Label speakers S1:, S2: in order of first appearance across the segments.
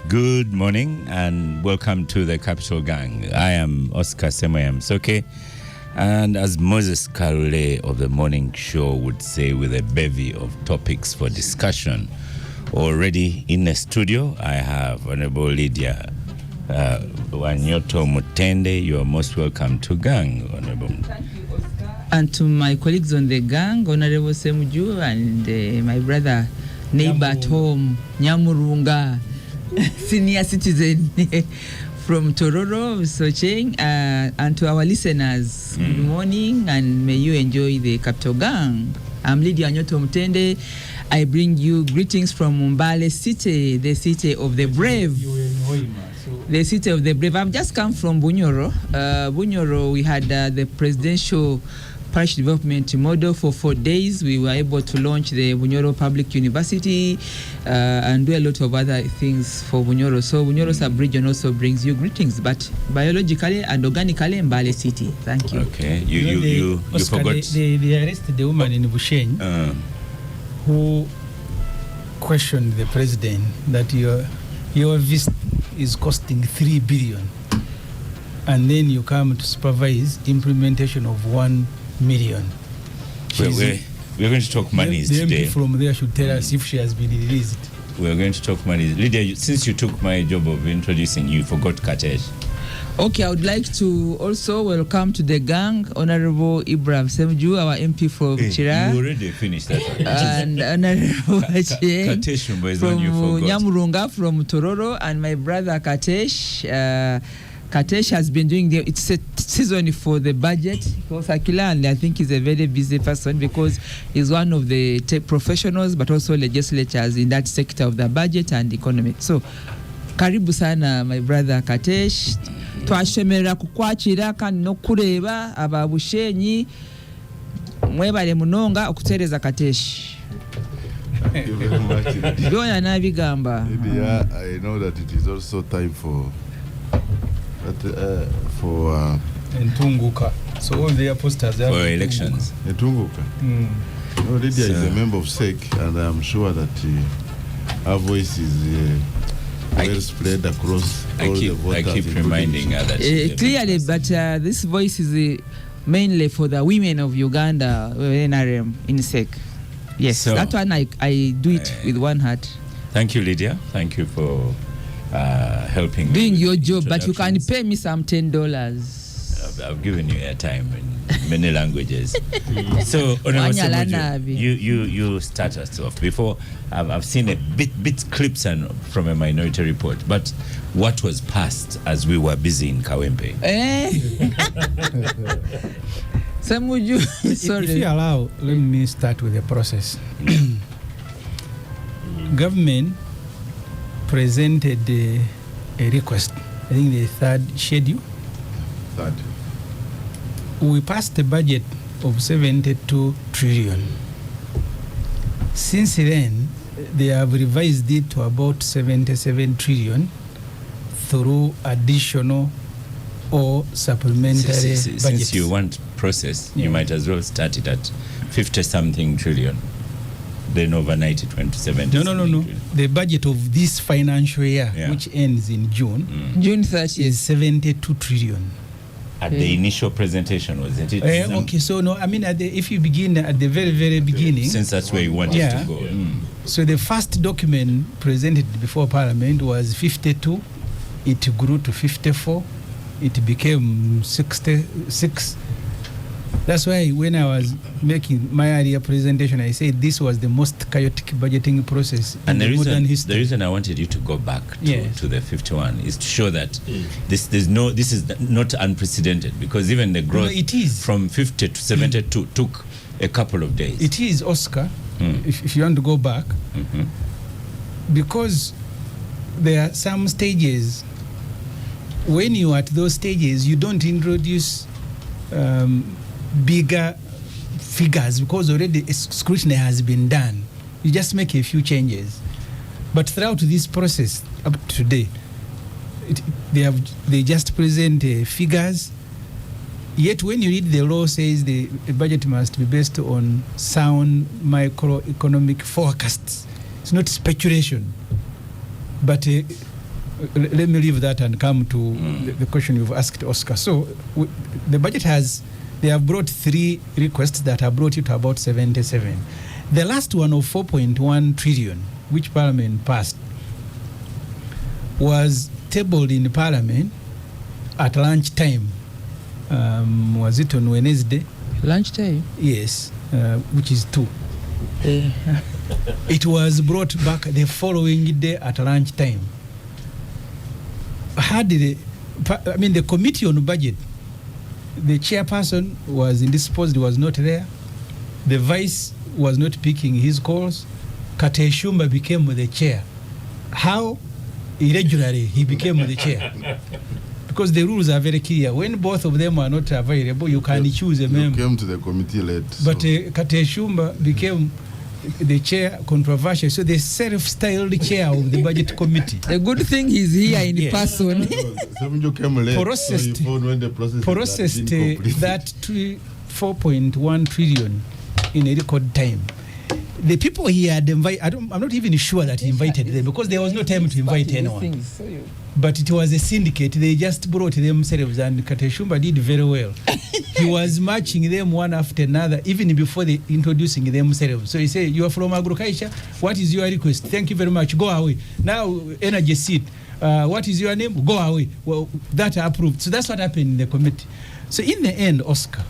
S1: Good morning and welcome to the Capital Gang. I am Oscar Semoyam Soke, and as Moses Karule of the morning show would say, with a bevy of topics for discussion. Already in the studio, I have Honorable Lydia Wanyoto Mutende. You are most welcome to Gang, Honorable.
S2: Thank you, Oscar. And to my colleagues on the Gang, Honorable Semuju, and my brother, neighbor at home, Nyamurunga, senior citizen from Tororo, Socheng, and to our listeners, good morning, and may you enjoy the Capital Gang. I'm Lydia Wanyoto Mutende. I bring you greetings from Mbale City, the city of the brave. The city of the brave. I've just come from Bunyoro. Bunyoro, we had the presidential parish development model for 4 days. We were able to launch the Bunyoro Public University and do a lot of other things for Bunyoro. So Bunyoro sub-region also brings you greetings, but biologically and organically Mbale City. Thank you.
S1: Okay, you
S3: Oscar,
S1: forgot.
S3: They arrested the woman in Busheng who questioned the president that your visit is costing 3 billion, and then you come to supervise implementation of 1 million.
S1: We're going to talk monies today.
S3: The MP from there should tell us if she has been released.
S1: We're going to talk money. Lydia, since you took my job of introducing you, forgot Katesh.
S2: Okay, I would like to also welcome to the Gang Honorable Ibrahim Semju, our MP from Chira.
S1: You already finished that one.
S2: And Honorable
S1: Katesh
S2: from Nyamurunga from Tororo, and my brother Katesh. Katesh has been doing it's a season for the budget for circular, and I think he's a very busy person because he's one of the tech professionals but also legislators in that sector of the budget and economic. So karibu sana my brother Katesh. Twashemerera kukwakira kandi nokureba ababushenyi mwebale munonga okutereza Katesh.
S4: Thank you very much.
S2: Byona nabigamba.
S4: I know that it is also time for
S3: Ntunguka. So all the posters
S1: for elections.
S4: Ntunguka. No, Lydia is a member of SEC, and I'm sure that our voice is well spread across all the voters.
S1: I keep reminding her that
S2: clearly, but this voice is mainly for the women of Uganda, NRM, in SEC. Yes, so, that one I do it with one heart.
S1: Thank you, Lydia. Thank you for helping me.
S2: Doing your job, but you can pay me some $10.
S1: I've given you airtime in many languages. So, Honorable Semuju, you start us off. Before, I've seen a bit clips from a minority report, but what was passed as we were busy in Kawempe?
S2: Semuju, sorry.
S3: If you allow, let me start with the process. Government presented a request, I think the third schedule. We passed a budget of 72 trillion. Since then, they have revised it to about 77 trillion through additional or supplementary budgets.
S1: Since you want process, you might as well start it at 50-something trillion. Then overnight it went to 70.
S3: No. The budget of this financial year, which ends in June,
S2: June 30th,
S3: is 72 trillion.
S1: At the initial presentation, wasn't it?
S3: Okay, so no, I mean, if you begin at the very, very beginning.
S1: Since that's where you wanted to go.
S3: So the first document presented before Parliament was 52. It grew to 54. It became 66. That's why when I was making my earlier presentation, I said this was the most chaotic budgeting process in the modern history.
S1: The reason I wanted you to go back to the 51 is to show that this is not unprecedented, because even the growth from 50 to 72 took a couple of days.
S3: It is, Oscar, if you want to go back, because there are some stages. When you are at those stages, you don't introduce bigger figures because already scrutiny has been done. You just make a few changes. But throughout this process up to today, they just present figures. Yet when you read the law, says the budget must be based on sound microeconomic forecasts. It's not speculation. But let me leave that and come to the question you've asked, Oscar. So the budget they have brought 3 requests that have brought it to about 77. The last one of 4.1 trillion, which Parliament passed, was tabled in Parliament at lunchtime. Was it on Wednesday?
S2: Lunchtime?
S3: Yes, which is 2. It was brought back the following day at lunchtime. The committee on budget, the chairperson was indisposed, was not there. The vice was not picking his calls. Kate Shumba became the chair. How irregularly he became the chair? Because the rules are very clear. When both of them are not available, you can choose a member.
S4: You came to the committee late.
S3: But Kate Shumba became the chair, controversial. So the self-styled chair of the budget committee.
S2: The good thing he's here in person.
S3: Processed that 4.1 trillion in a record time. The people he had invited, I'm not even sure that he invited them because there was no time to invite anyone. But it was a syndicate. They just brought themselves, and Kate Shumba did very well. He was matching them one after another, even before they introducing themselves. So he said, "You are from agriculture. What is your request? Thank you very much. Go away. Now, energy seat. What is your name? Go away." Well, that approved. So that's what happened in the committee. So in the end, Oscar,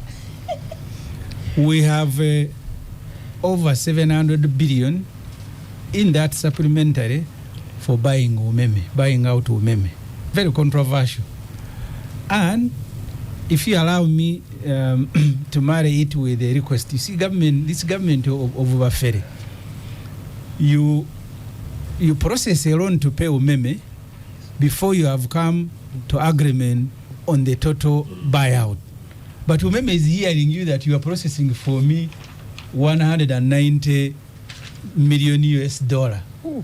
S3: we have over 700 billion in that supplementary for buying out UMEME. Very controversial. And if you allow me to marry it with a request, you see, this government of Bafere, you process a loan to pay UMEME before you have come to agreement on the total buyout. But UMEME is hearing you that you are processing for me $190 million US. Ooh.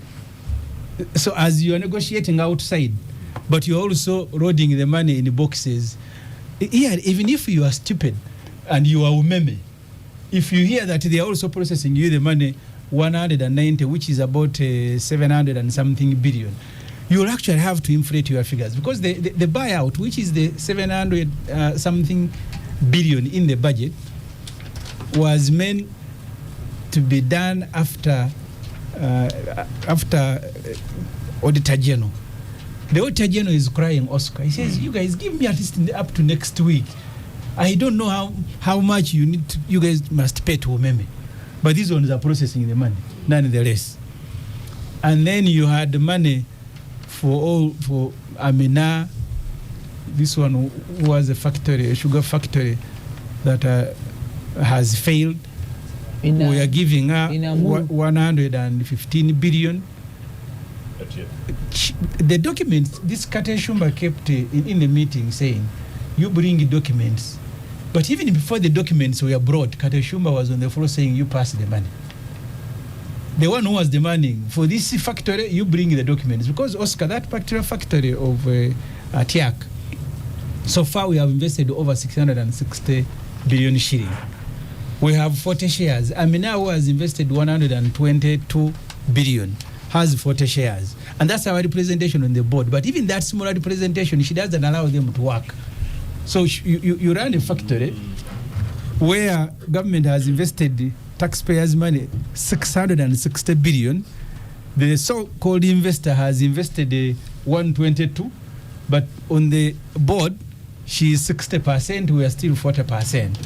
S3: So as you are negotiating outside, but you're also loading the money in the boxes, here, even if you are stupid and you are UMEME, if you hear that they are also processing you the money 190, which is about 700 and something billion, you'll actually have to inflate your figures because the buyout, which is the 700 something billion in the budget, was meant to be done after Auditor General. The Auditor General is crying, Oscar. He says, "You guys give me at least up to next week. I don't know how much you guys must pay to UMEME, but these ones are processing the money, nonetheless." And then you had the money for Amina. This one was a sugar factory that has failed. We are giving her 115 billion. The documents, this Kate Shumba kept in the meeting saying, "You bring documents." But even before the documents were brought, Kate Shumba was on the floor saying, "You pass the money." The one who was demanding for this factory, you bring the documents. Because, Oscar, that particular factory of Tiak, so far we have invested over 660 billion shilling. We have 40 shares. Amina, who has invested 122 billion, has 40 shares. And that's our representation on the board. But even that smaller representation, she doesn't allow them to work. So you run a factory where government has invested taxpayers' money, 660 billion. The so-called investor has invested 122, but on the board, she is 60%, we are still 40%.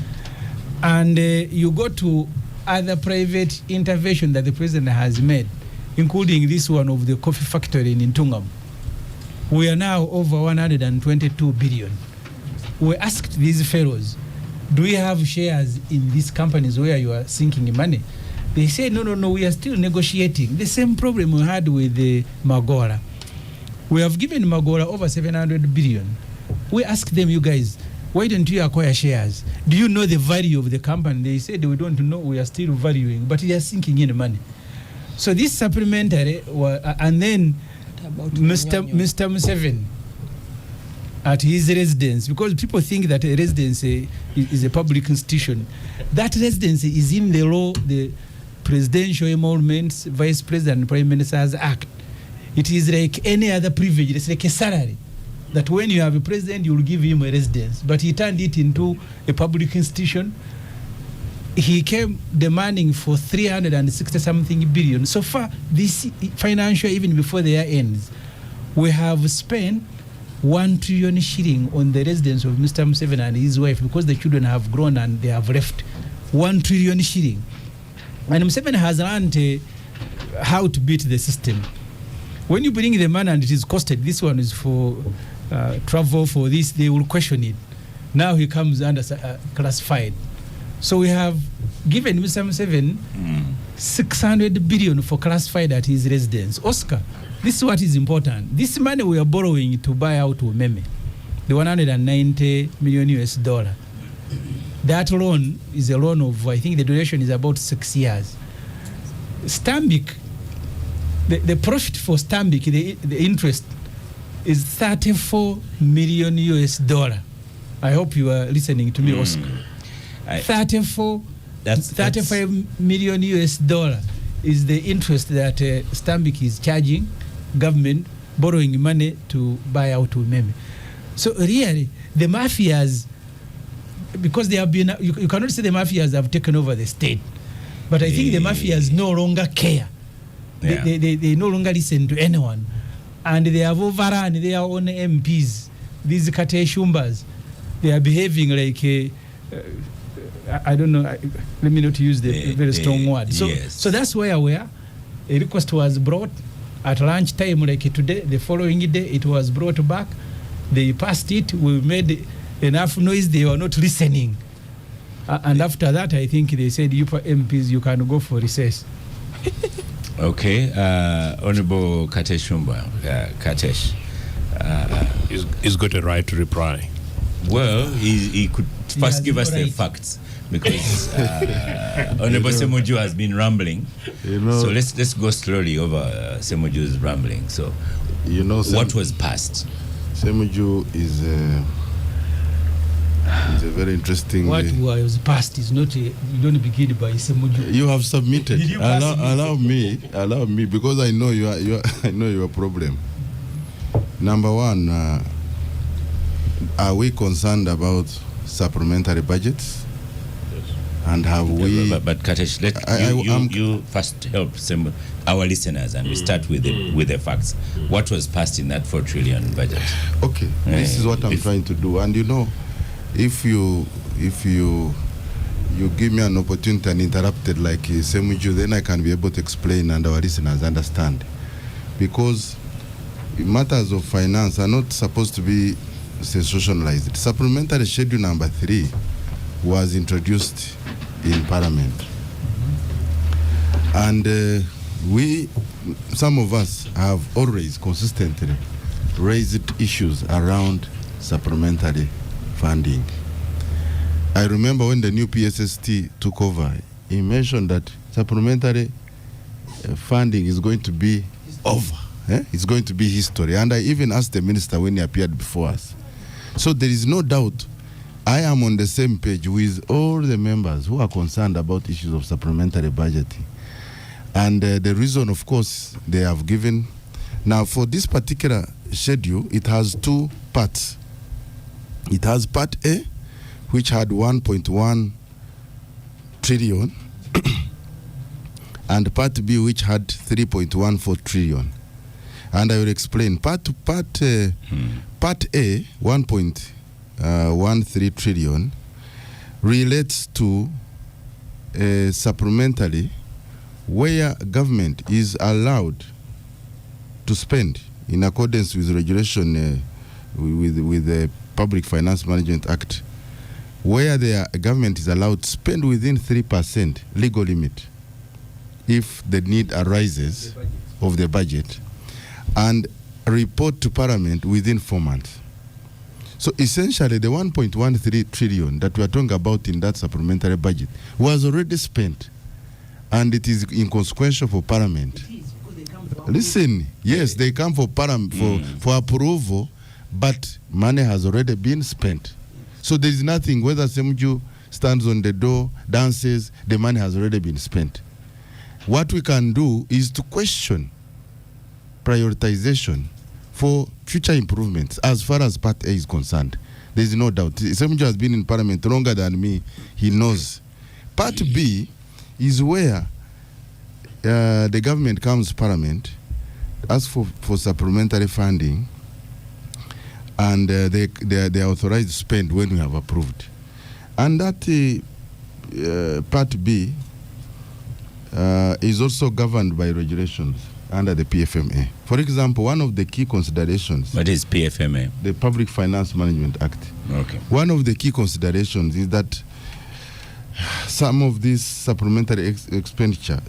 S3: And you go to other private intervention that the president has made, including this one of the coffee factory in Ntungam. We are now over 122 billion. We asked these fellows, "Do we have shares in these companies where you are sinking money?" They said, no, we are still negotiating. The same problem we had with the Magora. We have given Magora over 700 billion. We asked them, "You guys, why don't you acquire shares? Do you know the value of the company?" They said, "We don't know, we are still valuing," but they are sinking in money. So this supplementary, and then Mr. Museveni at his residence, because people think that a residence is a public institution. That residence is in the law, the Presidential Emoluments, Vice President and Prime Minister's Act. It is like any other privilege. It's like a salary that when you have a president, you will give him a residence. But he turned it into a public institution. He came demanding for 360-something billion. So far, this financial, even before the year ends, we have spent 1 trillion shilling on the residence of Mr. Museveni and his wife because the children have grown and they have left. 1 trillion shilling. And Museveni has learned how to beat the system. When you bring the money and it is costed, this one is for travel, for this, they will question it. Now he comes under classified. So we have given Mr. Museveni 600 billion for classified at his residence. Oscar, this is what is important. This money we are borrowing to buy out UMEME, the $190 million US. That loan is a loan of, I think the duration is about 6 years. Stambik, the profit for Stambik, the interest is $34 million US. I hope you are listening to me, Oscar. 35 million US dollar is the interest that Stambik is charging government, borrowing money to buy out UMEME. So really, the mafias, because they have been, you cannot say the mafias have taken over the state, but I think the mafias no longer care. Yeah. They no longer listen to anyone, and they have overrun their own MPs. These Kate Shumbas, they are behaving like I don't know, let me not use the very strong word. So, yes. So that's where we are. A request was brought at lunchtime, like today, the following day, it was brought back. They passed it. We made enough noise. They were not listening. And after that, I think they said, you MPs, you can go for recess.
S1: Okay. Honorable Katesh Shumba. Katesh.
S5: He's got a right to reply.
S1: Well, he could first give us the facts, because Honorable Semoju has been rambling. So let's go slowly over Semoju's rambling. So, what was passed?
S4: Semoju is a very interesting.
S3: What was passed is not. You don't begin by Semoju.
S4: You have submitted. Allow me, because I know I know your problem. Number one, are we concerned about supplementary budgets? Yes. And have we?
S1: But Katesh, you first help our listeners, and we start with the facts. What was passed in that 4 trillion budget?
S4: Okay, this is what I'm trying to do. And if you give me an opportunity and interrupted like Semuju, then I can be able to explain and our listeners understand. Because matters of finance are not supposed to be sensationalized. Supplementary schedule number 3 was introduced in Parliament. And some of us have always consistently raised issues around supplementary funding. I remember when the new PSST took over, he mentioned that supplementary funding is going to be over. It's going to be history. And I even asked the minister when he appeared before us. So there is no doubt I am on the same page with all the members who are concerned about issues of supplementary budgeting. And the reason, of course, they have given. Now, for this particular schedule, it has 2 parts. It has Part A, which had 1.1 trillion, and Part B, which had 3.14 trillion. And I will explain. Part A, 1.13 trillion, relates to supplementary, where government is allowed to spend in accordance with regulation with the Public Finance Management Act, where the government is allowed to spend within 3% legal limit if the need arises of the budget, and report to Parliament within 4 months. So essentially, the 1.13 trillion that we are talking about in that supplementary budget was already spent, and it is inconsequential for Parliament. Listen, yes, they come for for approval, but money has already been spent. So there is nothing, whether Semuju stands on the door, dances, the money has already been spent. What we can do is to question prioritization for future improvements as far as Part A is concerned. There is no doubt. Semuju has been in Parliament longer than me. He knows. Part B is where the government comes to Parliament, asks for supplementary funding, and they are authorized to spend when we have approved. And that Part B is also governed by regulations under the PFMA. For example, one of the key considerations...
S1: What is PFMA?
S4: The Public Finance Management Act.
S1: Okay.
S4: One of the key considerations is that some of these supplementary expenditure,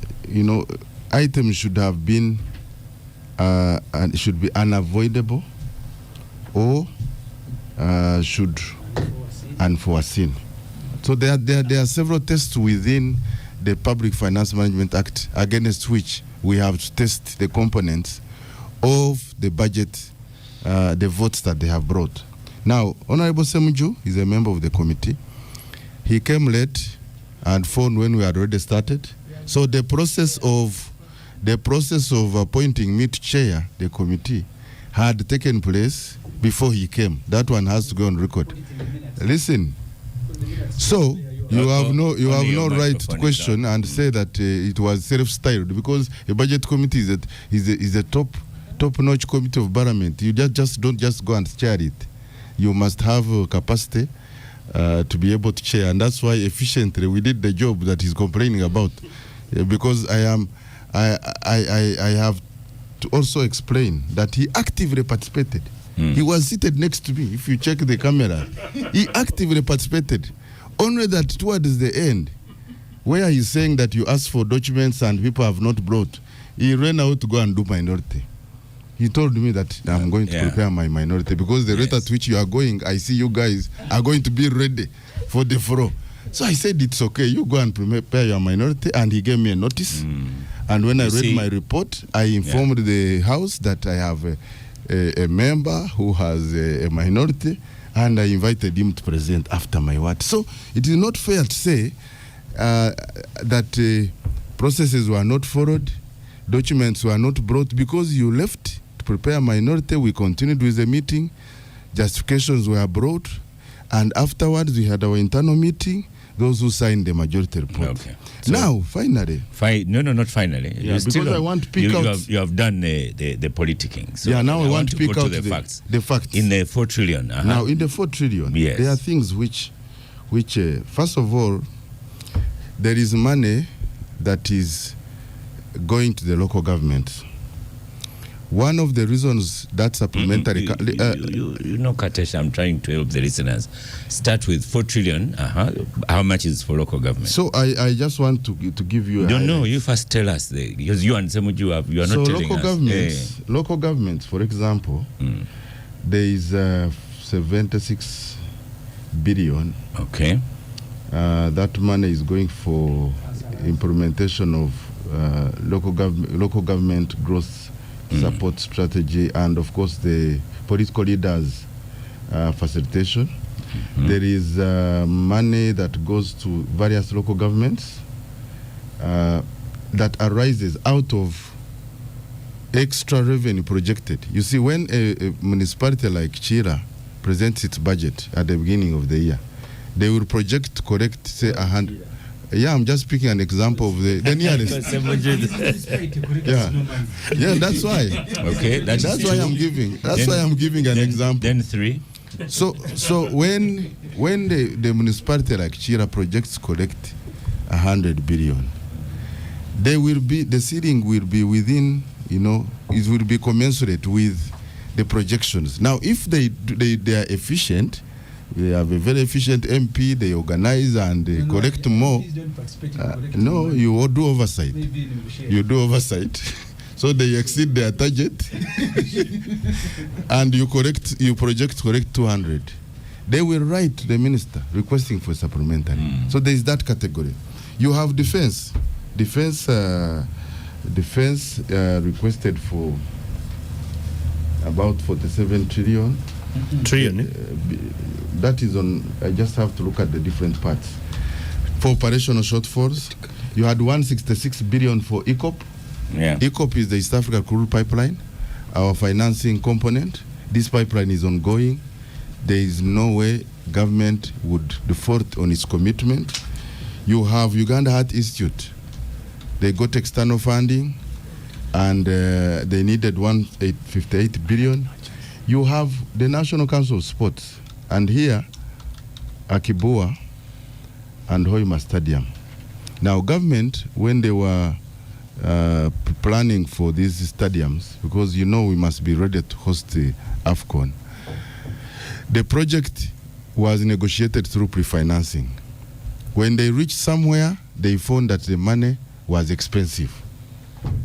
S4: items should have been and should be unavoidable or should unforeseen. So there are several tests within the Public Finance Management Act against which we have to test the components of the budget, the votes that they have brought. Now, Honorable Semuju is a member of the committee. He came late and phoned when we had already started. So the process of appointing me to chair the committee had taken place before he came. That one has to go on record. Listen, so you have no right to question and say that it was self-styled, because a budget committee is a top-notch committee of Parliament. You just don't just go and chair it. You must have capacity to be able to chair, and that's why efficiently we did the job that he's complaining about. Because I have to also explain that he actively participated. He was seated next to me. If you check the camera, he actively participated. Only that towards the end, where he's saying that you asked for documents and people have not brought, he ran out to go and do minority. He told me that I'm going to prepare my minority, because the rate at which you are going, I see you guys are going to be ready for the floor. So I said, it's okay, you go and prepare your minority, and he gave me a notice. And when I read my report, I informed the House that I have a member who has a minority, and I invited him to present after my word. So it is not fair to say that processes were not followed, documents were not brought, because you left to prepare a minority. We continued with the meeting, justifications were brought, and afterwards we had our internal meeting, those who signed the majority report. Okay. So now, finally.
S1: Not finally.
S4: Yeah, because I want to pick out...
S1: You have done the politicking. So
S4: now I want to pick out
S1: the facts.
S4: The facts.
S1: In the 4 trillion.
S4: Now, in the 4 trillion, there are things which first of all, there is money that is going to the local government. One of the reasons that supplementary...
S1: Katesh, I'm trying to help the listeners. Start with 4 trillion. How much is for local government?
S4: So I just want to give you...
S1: No, you first tell us. Because you and Semuju, you are not telling us.
S4: Local governments, for example, there is 76 billion.
S1: Okay.
S4: That money is going for implementation of local government growth support strategy, and of course the political leaders facilitation. There is money that goes to various local governments that arises out of extra revenue projected. You see, when a municipality like Chira presents its budget at the beginning of the year, they will project to collect, say, 100. Yeah, I'm just picking an example of the nearest. That's why.
S1: Okay, that's
S4: why I'm giving. That's why I'm giving an example.
S1: Then 3.
S4: So when the municipality like Chira projects collect 100 billion, the ceiling will be within, it will be commensurate with the projections. Now, if they are efficient. They have a very efficient MP. They organize and they collect more. No, you all do oversight. You do oversight. So they exceed their target, and you project 200. They will write to the minister requesting for supplementary. So there is that category. You have defense. Defense requested for about 47 trillion. That is on. I just have to look at the different parts. For operational shortfalls, you had 166 billion for ECOP.
S1: Yeah.
S4: ECOP is the East Africa Crude Pipeline. our financing component. This pipeline is ongoing. There is no way government would default on its commitment. You have Uganda Heart Institute. They got external funding, and they needed 158 billion. You have the National Council of Sports, and here, Akibua and Hoima Stadium. Now, government, when they were planning for these stadiums, because we must be ready to host the AFCON, the project was negotiated through pre-financing. When they reached somewhere, they found that the money was expensive.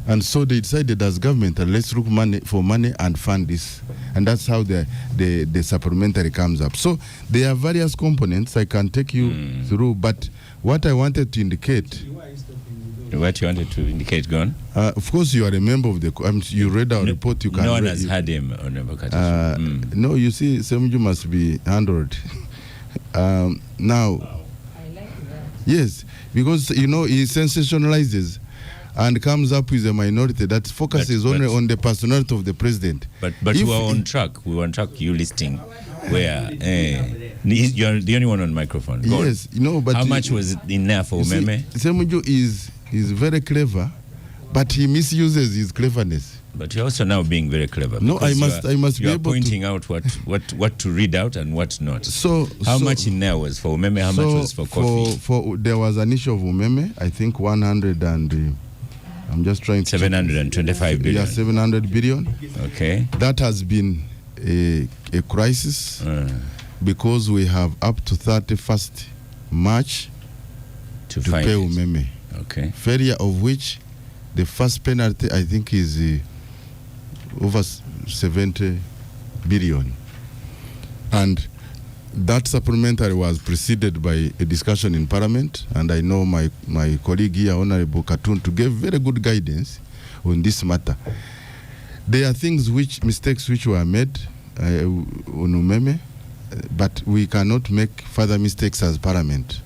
S4: And so they decided as government, let's look for money and fund this. And that's how the supplementary comes up. So there are various components I can take you through, but what I wanted to indicate...
S1: What you wanted to indicate, go on.
S4: Of course, you are a member of the... you read our report. You can.
S1: No one has had him on the
S4: No, you see, Semju must be handled. Now...
S2: I like that.
S4: Yes, because, he sensationalizes and comes up with a minority that focuses only on the personality of the president.
S1: But we were on track. We were on track, you listing where... you're the only one on microphone. Go
S4: yes,
S1: on.
S4: But...
S1: How much was it in there for UMEME?
S4: Semju is very clever, but he misuses his cleverness.
S1: But you're also now being very clever.
S4: No, I must be able
S1: pointing out what to read out and what not.
S4: So
S1: how much in there was for UMEME? How much was for coffee?
S4: There was an issue of UMEME, I think 100 and I'm just trying to
S1: 725 billion.
S4: Yeah, 700 billion.
S1: Okay.
S4: That has been a crisis because we have up to 31st March to pay UMEME.
S1: Okay.
S4: Failure of which the first penalty I think is over 70 billion. And that supplementary was preceded by a discussion in Parliament, and I know my colleague here, Honorable Katun, to give very good guidance on this matter. There are mistakes which were made on UMEME, but we cannot make further mistakes as Parliament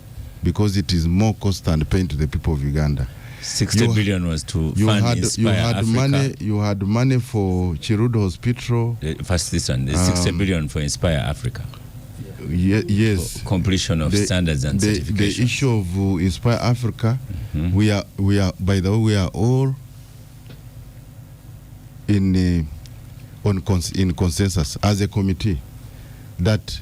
S4: because it is more cost and pain to the people of Uganda.
S1: 60 billion was to fund Inspire Africa.
S4: You had money for Chirudo Hospital.
S1: First this one, the 60 billion for Inspire Africa.
S4: Yes.
S1: For completion of standards and certifications.
S4: The issue of Inspire Africa, we are by the way, we are all in consensus as a committee that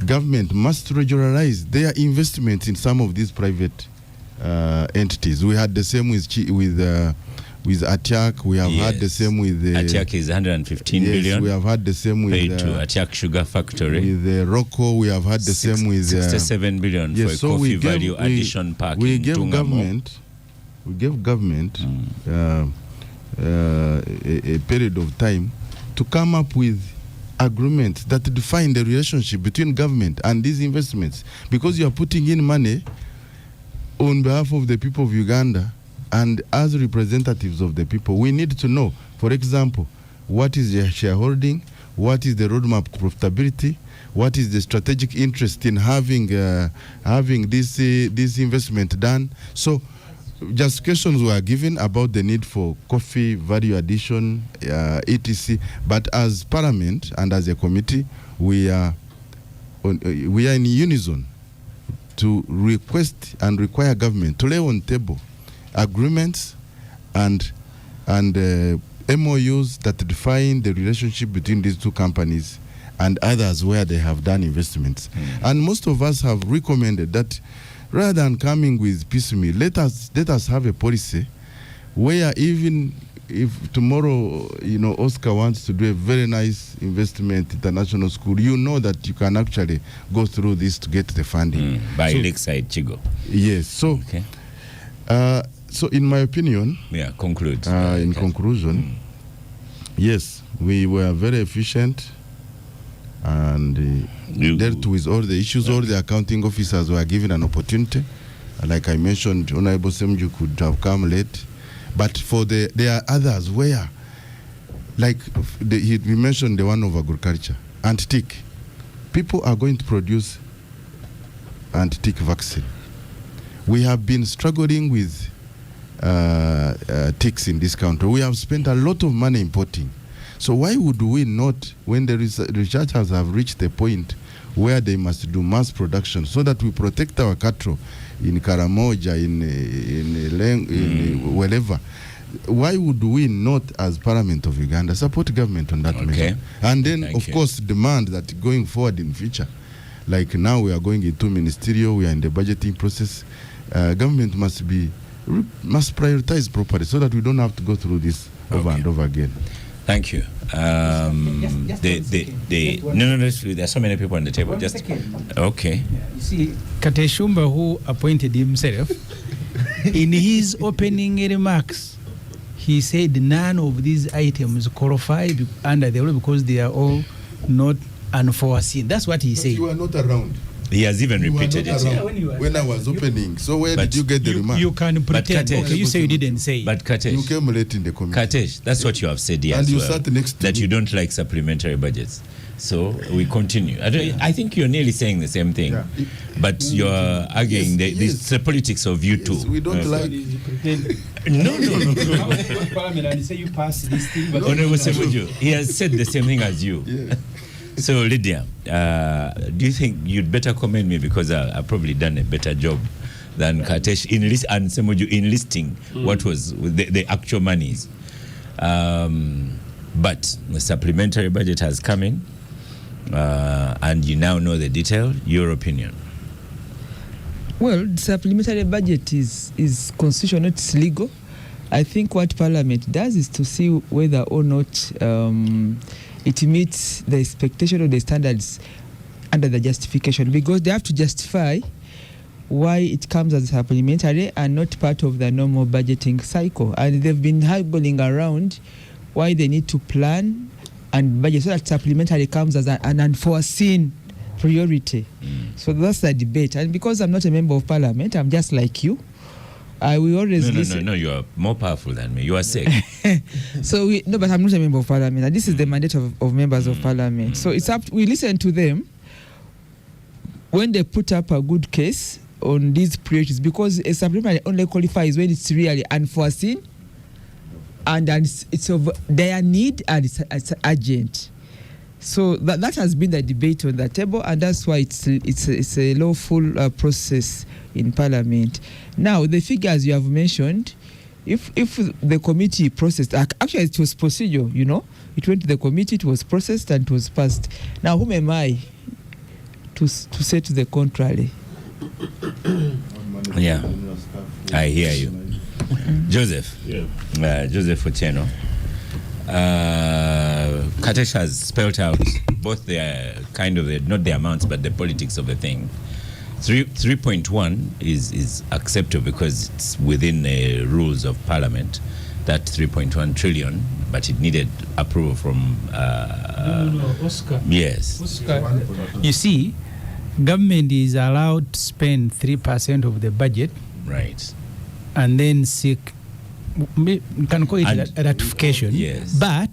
S4: government must regularize their investment in some of these private entities. We had the same with Atiak. We have had the same with
S1: Atiak is 115 billion.
S4: We have had the same with
S1: paid to Atiak Sugar Factory.
S4: With Rocco, we have had the same with
S1: 67 billion for a coffee value addition park.
S4: We gave government a period of time to come up with agreements that define the relationship between government and these investments, because you are putting in money on behalf of the people of Uganda, and as representatives of the people, we need to know, for example, what is the shareholding, what is the roadmap profitability, what is the strategic interest in having this investment done. So justifications were given about the need for coffee value addition, etc. But as Parliament and as a committee, we are in unison to request and require government to lay on table agreements and MOUs that define the relationship between these two companies and others where they have done investments. And most of us have recommended that rather than coming with piecemeal, let us have a policy where even if tomorrow, Oscar wants to do a very nice investment international school, that you can actually go through this to get the funding.
S1: By Lakeside Chigo.
S4: Yes. So, so in my opinion,
S1: conclude.
S4: In conclusion, yes, we were very efficient and dealt with all the issues. All the accounting officers were given an opportunity. Like I mentioned, Honorable Semju could have come late. But there are others where, like he mentioned the one of agriculture, anti-tick. People are going to produce anti-tick vaccine. We have been struggling with ticks in this country. We have spent a lot of money importing. So why would we not, when the researchers have reached the point where they must do mass production so that we protect our cattle in Karamoja, in wherever, why would we not, as Parliament of Uganda, support government on that measure? And then, of course, demand that going forward in future, like now we are going into ministerial, we are in the budgeting process, government must prioritize properly so that we don't have to go through this over and over again.
S1: Thank you. No, there's so many people on the table. Okay.
S3: Yeah, you see, Kateshumba, who appointed himself, in his opening remarks, he said none of these items qualify under the law because they are all not unforeseen. That's what he said.
S4: You are not around.
S1: He has even repeated it.
S4: When I was opening. So where did you get the remark?
S3: You can pretend. Okay, you say you didn't say.
S1: But Katesh,
S4: you came late in the committee.
S1: Katesh, that's what you have said here.
S4: And
S1: as
S4: you
S1: well,
S4: sat next to
S1: that
S4: me.
S1: you don't like supplementary budgets. So we continue. I think you're nearly saying the same thing, but you're arguing it's the politics of you two.
S4: We don't like.
S1: No.
S3: Parliament and say you pass this thing, but
S1: Honorable Semuju, he has said the same thing as you.
S4: Yeah.
S1: So Lydia, do you think you'd better commend me because I've probably done a better job than Katesh and Semuju in listing what was the actual monies? But the supplementary budget has come in, and you now know the detail. Your opinion?
S2: Well, the supplementary budget is constitutional, it's legal. I think what Parliament does is to see whether or not it meets the expectation of the standards under the justification, because they have to justify why it comes as supplementary and not part of the normal budgeting cycle. And they've been haggling around why they need to plan and budget so that supplementary comes as an unforeseen priority. So that's the debate. And because I'm not a member of Parliament, I'm just like you. I will always listen.
S1: No, you are more powerful than me. You are sick.
S2: But I'm not a member of Parliament, and this is the mandate of members of Parliament. So it's up. We listen to them when they put up a good case on these priorities, because a supplementary only qualifies when it's really unforeseen and it's of their need and it's urgent. So that has been the debate on the table, and that's why it's a lawful process in Parliament. Now, the figures you have mentioned, if the committee processed, actually it was procedure, it went to the committee, it was processed and it was passed. Now, whom am I to say to the contrary?
S1: Yeah, I hear you. Joseph. Joseph Otieno. Katesh has spelled out both not the amounts, but the politics of the thing. 3.1 is acceptable because it's within the rules of Parliament, that 3.1 trillion, but it needed approval from...
S3: Oscar.
S1: Yes.
S3: Oscar. You see, government is allowed to spend 3% of the budget.
S1: Right.
S3: And then seek, we can call it ratification.
S1: Yes.
S3: But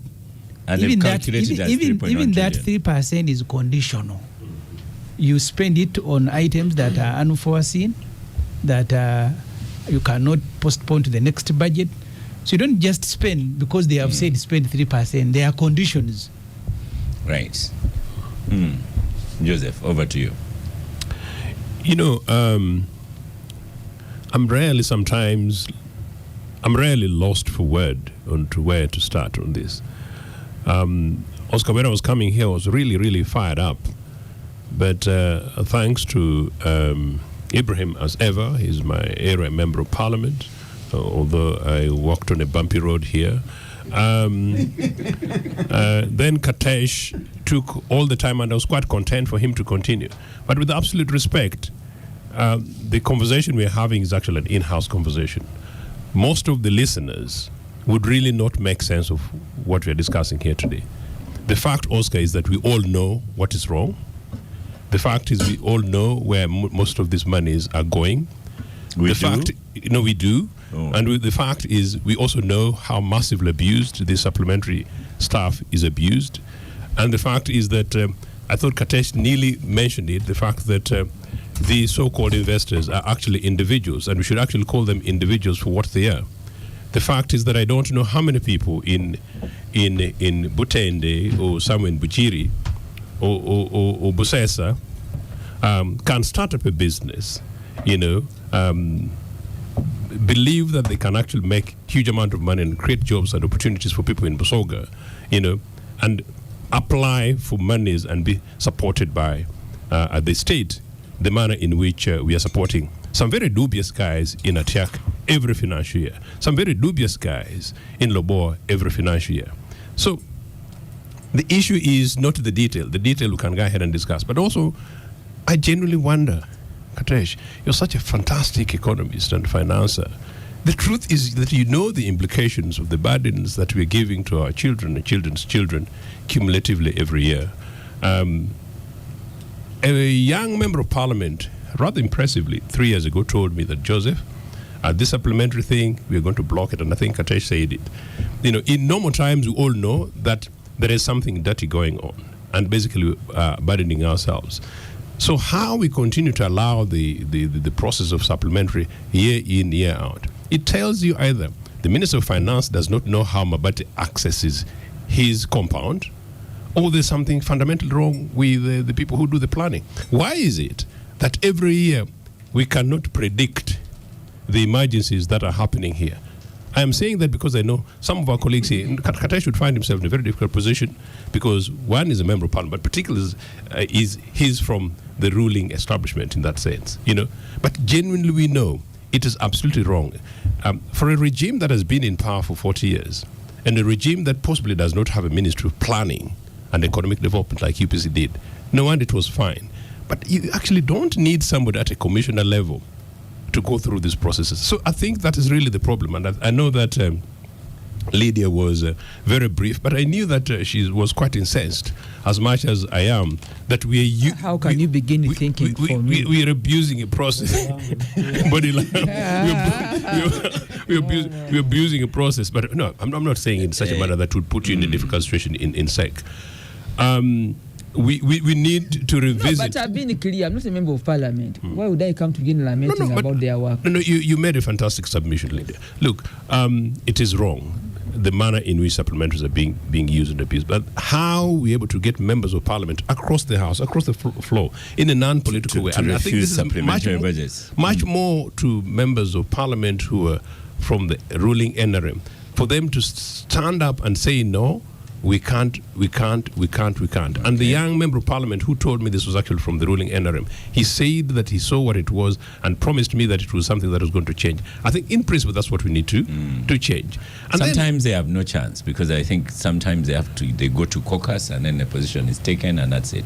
S1: and
S3: even that
S1: 3%
S3: is conditional. You spend it on items that are unforeseen, that you cannot postpone to the next budget. So you don't just spend because they have said spend 3%. There are conditions.
S1: Right. Joseph, over to you.
S5: I'm rarely lost for word on to where to start on this. Oscar, when I was coming here, I was really, really fired up. But thanks to Ibrahim, as ever, he's my area member of Parliament, although I walked on a bumpy road here. Then Katesh took all the time, and I was quite content for him to continue. But with absolute respect, the conversation we're having is actually an in-house conversation. Most of the listeners would really not make sense of what we're discussing here today. The fact, Oscar, is that we all know what is wrong. The fact is we all know where most of these monies are going. We do. Oh. And the fact is we also know how massively abused the supplementary staff is abused. And the fact is that I thought Katesh nearly mentioned it, the fact that the so-called investors are actually individuals, and we should actually call them individuals for what they are. The fact is that I don't know how many people in Butende or somewhere in Buchiri or Busesa can start up a business, believe that they can actually make huge amount of money and create jobs and opportunities for people in Busoga, and apply for monies and be supported by the state, the manner in which we are supporting some very dubious guys in Atiak every financial year, some very dubious guys in Loboa every financial year. So the issue is not the detail. The detail we can go ahead and discuss. But also, I genuinely wonder, Katesh, you're such a fantastic economist and financer. The truth is that you know the implications of the burdens that we're giving to our children and children's children cumulatively every year. A young member of parliament, rather impressively, 3 years ago told me that, Joseph, this supplementary thing, we're going to block it, and I think Katesh said it. In normal times, we all know that there is something dirty going on, and basically burdening ourselves. So how we continue to allow the process of supplementary year in, year out, it tells you either the Minister of Finance does not know how Mabati accesses his compound, or there's something fundamentally wrong with the people who do the planning. Why is it that every year we cannot predict the emergencies that are happening here? I am saying that because I know some of our colleagues here, Katai should find himself in a very difficult position, because one is a member of parliament, but particularly he's from the ruling establishment in that sense, But genuinely we know it is absolutely wrong. For a regime that has been in power for 40 years, and a regime that possibly does not have a Ministry of Planning and Economic Development like UPC did, no wonder it was fine. But you actually don't need somebody at a commissioner level to go through these processes. So I think that is really the problem. And I know that Lydia was very brief, but I knew that she was quite incensed, as much as I am, that
S2: how can you begin thinking for me?
S5: We are abusing a process. Body language. We're abusing a process. But no, I'm not saying in such a manner that would put you in a difficult situation in SEC. We need to revisit.
S2: No, but I've been clear. I'm not a member of parliament. Why would I come to begin lamenting about their work?
S5: No, you made a fantastic submission, Lydia. Look, it is wrong, the manner in which supplementaries are being used and abused. But how are we able to get members of parliament across the house, across the floor, in a non-political way?
S1: And I think this
S5: is much more to members of parliament who are from the ruling NRM, for them to stand up and say no. We can't. And the young member of parliament who told me this was actually from the ruling NRM, he said that he saw what it was and promised me that it was something that was going to change. I think in principle that's what we need to change. And
S1: sometimes they have no chance, because I think sometimes they go to caucus and then a position is taken and that's it.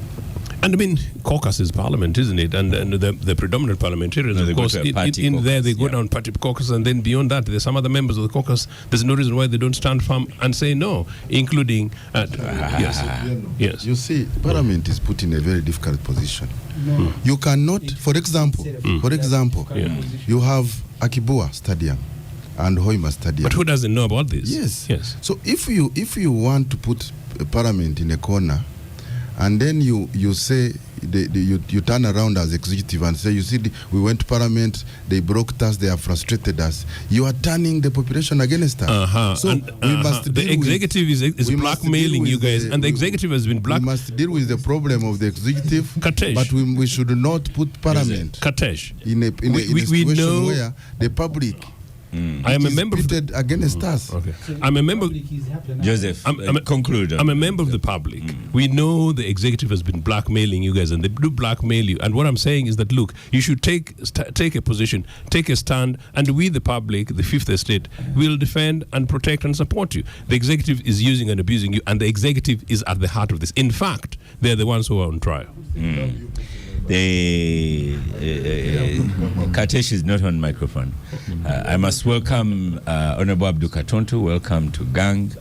S5: And I mean, caucus is parliament, isn't it? And the predominant parliamentarians, of course, in there they go down party caucus, and then beyond that, there's some other members of the caucus. There's no reason why they don't stand firm and say no, including yes.
S4: You see, parliament is put in a very difficult position. No. You cannot, for example, you have Akibua Stadium and Hoima Stadium.
S5: But who doesn't know about this?
S4: Yes. So if you want to put a parliament in a corner, and then you say you turn around as executive and say, you see, we went to parliament, they broke us, they have frustrated us. You are turning the population against us. So we must
S5: the executive is blackmailing you guys, and the executive has been black.
S4: We must deal with the problem of the executive,
S5: Katesh.
S4: But we should not put parliament
S5: Katesh.
S4: in a situation where the public
S5: I am a member
S4: against us.
S5: Okay. I'm a member.
S1: Joseph, conclude.
S5: I'm a member of the public. We know the executive has been blackmailing you guys, and they do blackmail you. And what I'm saying is that, look, you should take a position, take a stand, and we, the public, the Fifth Estate, will defend and protect and support you. The executive is using and abusing you, and the executive is at the heart of this. In fact, they're the ones who are on trial.
S1: Katesh is not on microphone. I must welcome Honorable Abdul Katonto. Welcome to Gang.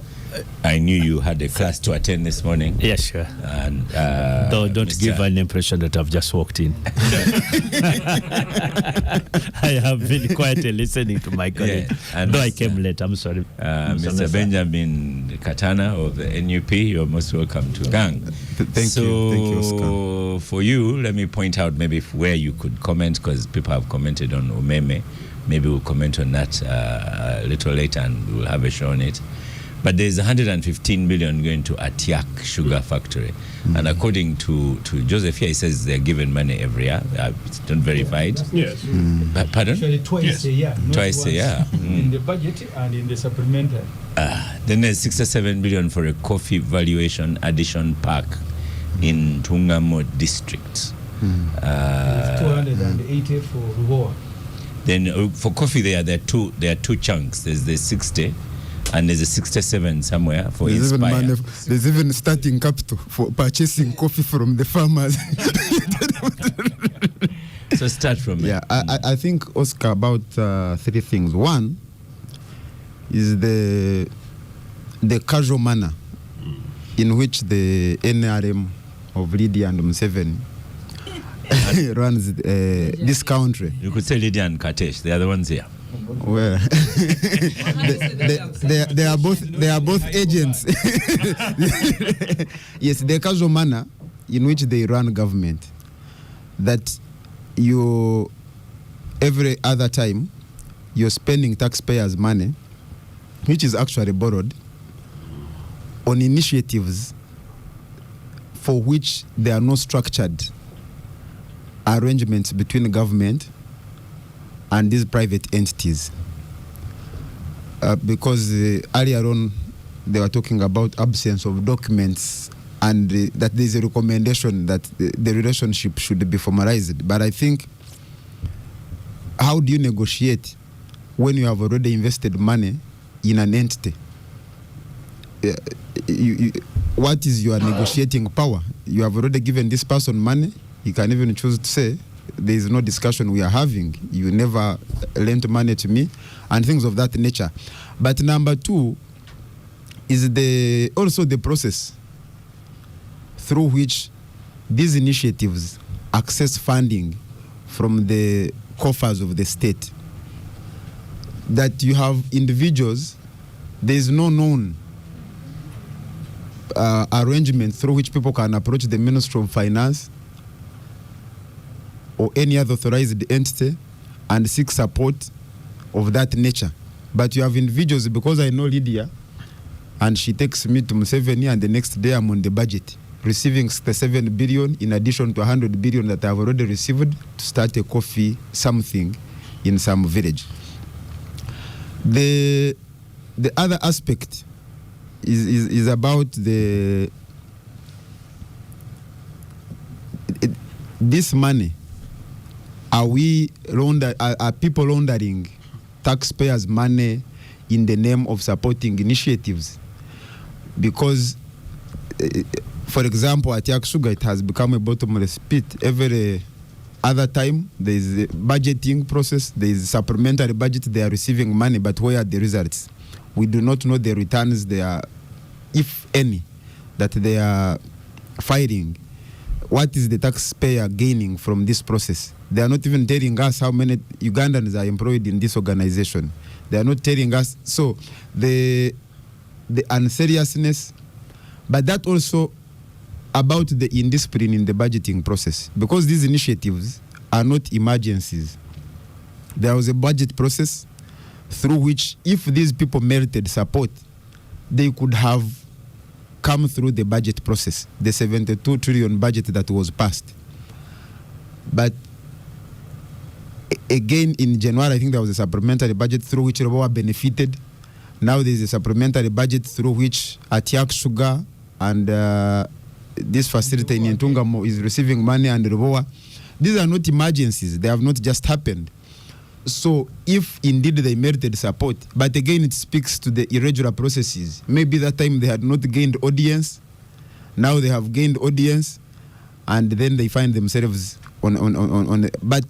S1: I knew you had a class to attend this morning.
S6: Yes, sure.
S1: And
S6: don't give an impression that I've just walked in. I have been quietly listening to my colleague. Though I came late, I'm sorry.
S1: Mr. Benjamin Katana of the NUP, you're most welcome to Gang.
S7: Thank you, Oscar.
S1: For you, let me point out maybe where you could comment, because people have commented on UMEME Maybe we'll comment on that a little later, and we'll have a show on it. But there's 115 million going to Atiak Sugar Factory. And according to Joseph here, he says they're given money every year. It's not verified.
S5: Yes.
S1: Pardon?
S3: Actually, twice a year. not
S1: Twice a
S3: once
S1: year.
S3: In the budget and in the supplementary.
S1: Then there's 67 million for a coffee valuation addition park in Tungamo district.
S3: 280 for Ruboa.
S1: Then for coffee, there are two chunks. There's the 60, and there's a 67 somewhere for Inspire.
S7: There's even starting capital for purchasing coffee from the farmers.
S1: So start from it.
S7: Yeah, I think, Oscar, about three things. One is the casual manner in which the NRM of Lydia and Museveni runs this country.
S1: You could say Lydia and Katesh. They are the ones here.
S7: Well, they are both agents. Yes, the casual manner in which they run government, that you every other time you're spending taxpayers' money, which is actually borrowed, on initiatives for which there are no structured arrangements between government and these private entities. Because earlier on they were talking about absence of documents, and that there's a recommendation that the relationship should be formalized. But I think, how do you negotiate when you have already invested money in an entity? What is your negotiating power? You have already given this person money. You can even choose to say, there is no discussion we are having. You never lent money to me, and things of that nature. But number two is also the process through which these initiatives access funding from the coffers of the state. That you have individuals, there is no known arrangement through which people can approach the Ministry of Finance or any other authorized entity and seek support of that nature. But you have individuals, because I know Lydia, and she takes me to Museveni, and the next day I'm on the budget, receiving 67 billion in addition to 100 billion that I've already received to start a coffee something in some village. The other aspect is about this money. Are people laundering taxpayers' money in the name of supporting initiatives? Because, for example, at Yak Sugar, it has become a bottomless pit. Every other time, there is a budgeting process, there is a supplementary budget, they are receiving money, but where are the results? We do not know the returns they are, if any, that they are filing. What is the taxpayer gaining from this process? They are not even telling us how many Ugandans are employed in this organization. They are not telling us. So the unseriousness, but that also about the indiscipline in the budgeting process, because these initiatives are not emergencies. There was a budget process through which, if these people merited support, they could have come through the budget process, the 72 trillion budget that was passed. But again, in January, I think there was a supplementary budget through which Rubowa benefited. Now there is a supplementary budget through which Atiak Sugar and this facility in Ntungamo is receiving money, and Rubowa. These are not emergencies. They have not just happened. So if indeed they merited support, but again it speaks to the irregular processes. Maybe that time they had not gained audience. Now they have gained audience, and then they find themselves on. But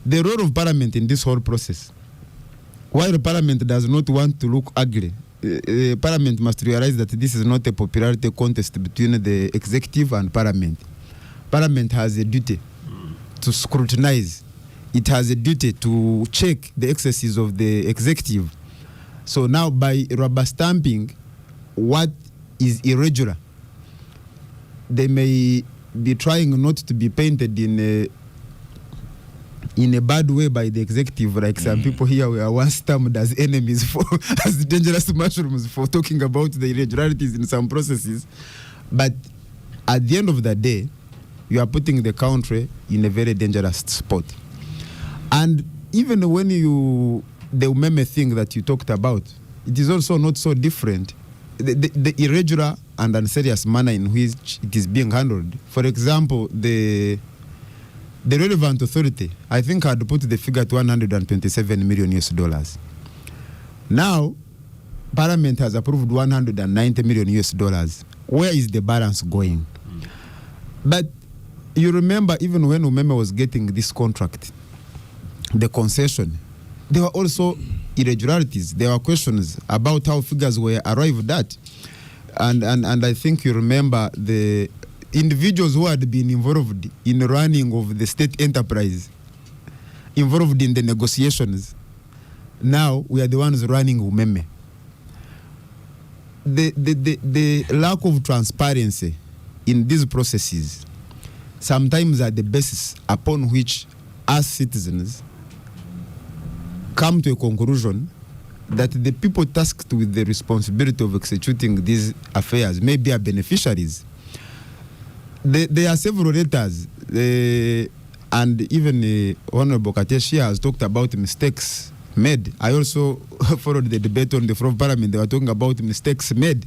S7: the role of Parliament in this whole process, while Parliament does not want to look ugly, Parliament must realize that this is not a popularity contest between the executive and Parliament. Parliament has a duty to scrutinize. It has a duty to check the excesses of the executive. So now, by rubber stamping what is irregular, they may be trying not to be painted in in a bad way by the executive, like some people here were once termed as enemies for as dangerous mushrooms for talking about the irregularities in some processes. But at the end of the day, you are putting the country in a very dangerous spot. And even when the UMEME thing that you talked about, it is also not so different. The irregular and unserious manner in which it is being handled. For example, the relevant authority, I think, had put the figure to $127 million US. Now, Parliament has approved $190 million US. Where is the balance going? But you remember, even when UMEME was getting this contract, the concession, there were also irregularities. There were questions about how figures were arrived at. And I think you remember the individuals who had been involved in running of the state enterprise, involved in the negotiations. Now we are the ones running UMEME. The lack of transparency in these processes sometimes are the basis upon which us citizens come to a conclusion that the people tasked with the responsibility of executing these affairs may be our beneficiaries. There are several letters, and even Honorable Kateshi has talked about mistakes made. I also followed the debate on the floor of Parliament. They were talking about mistakes made.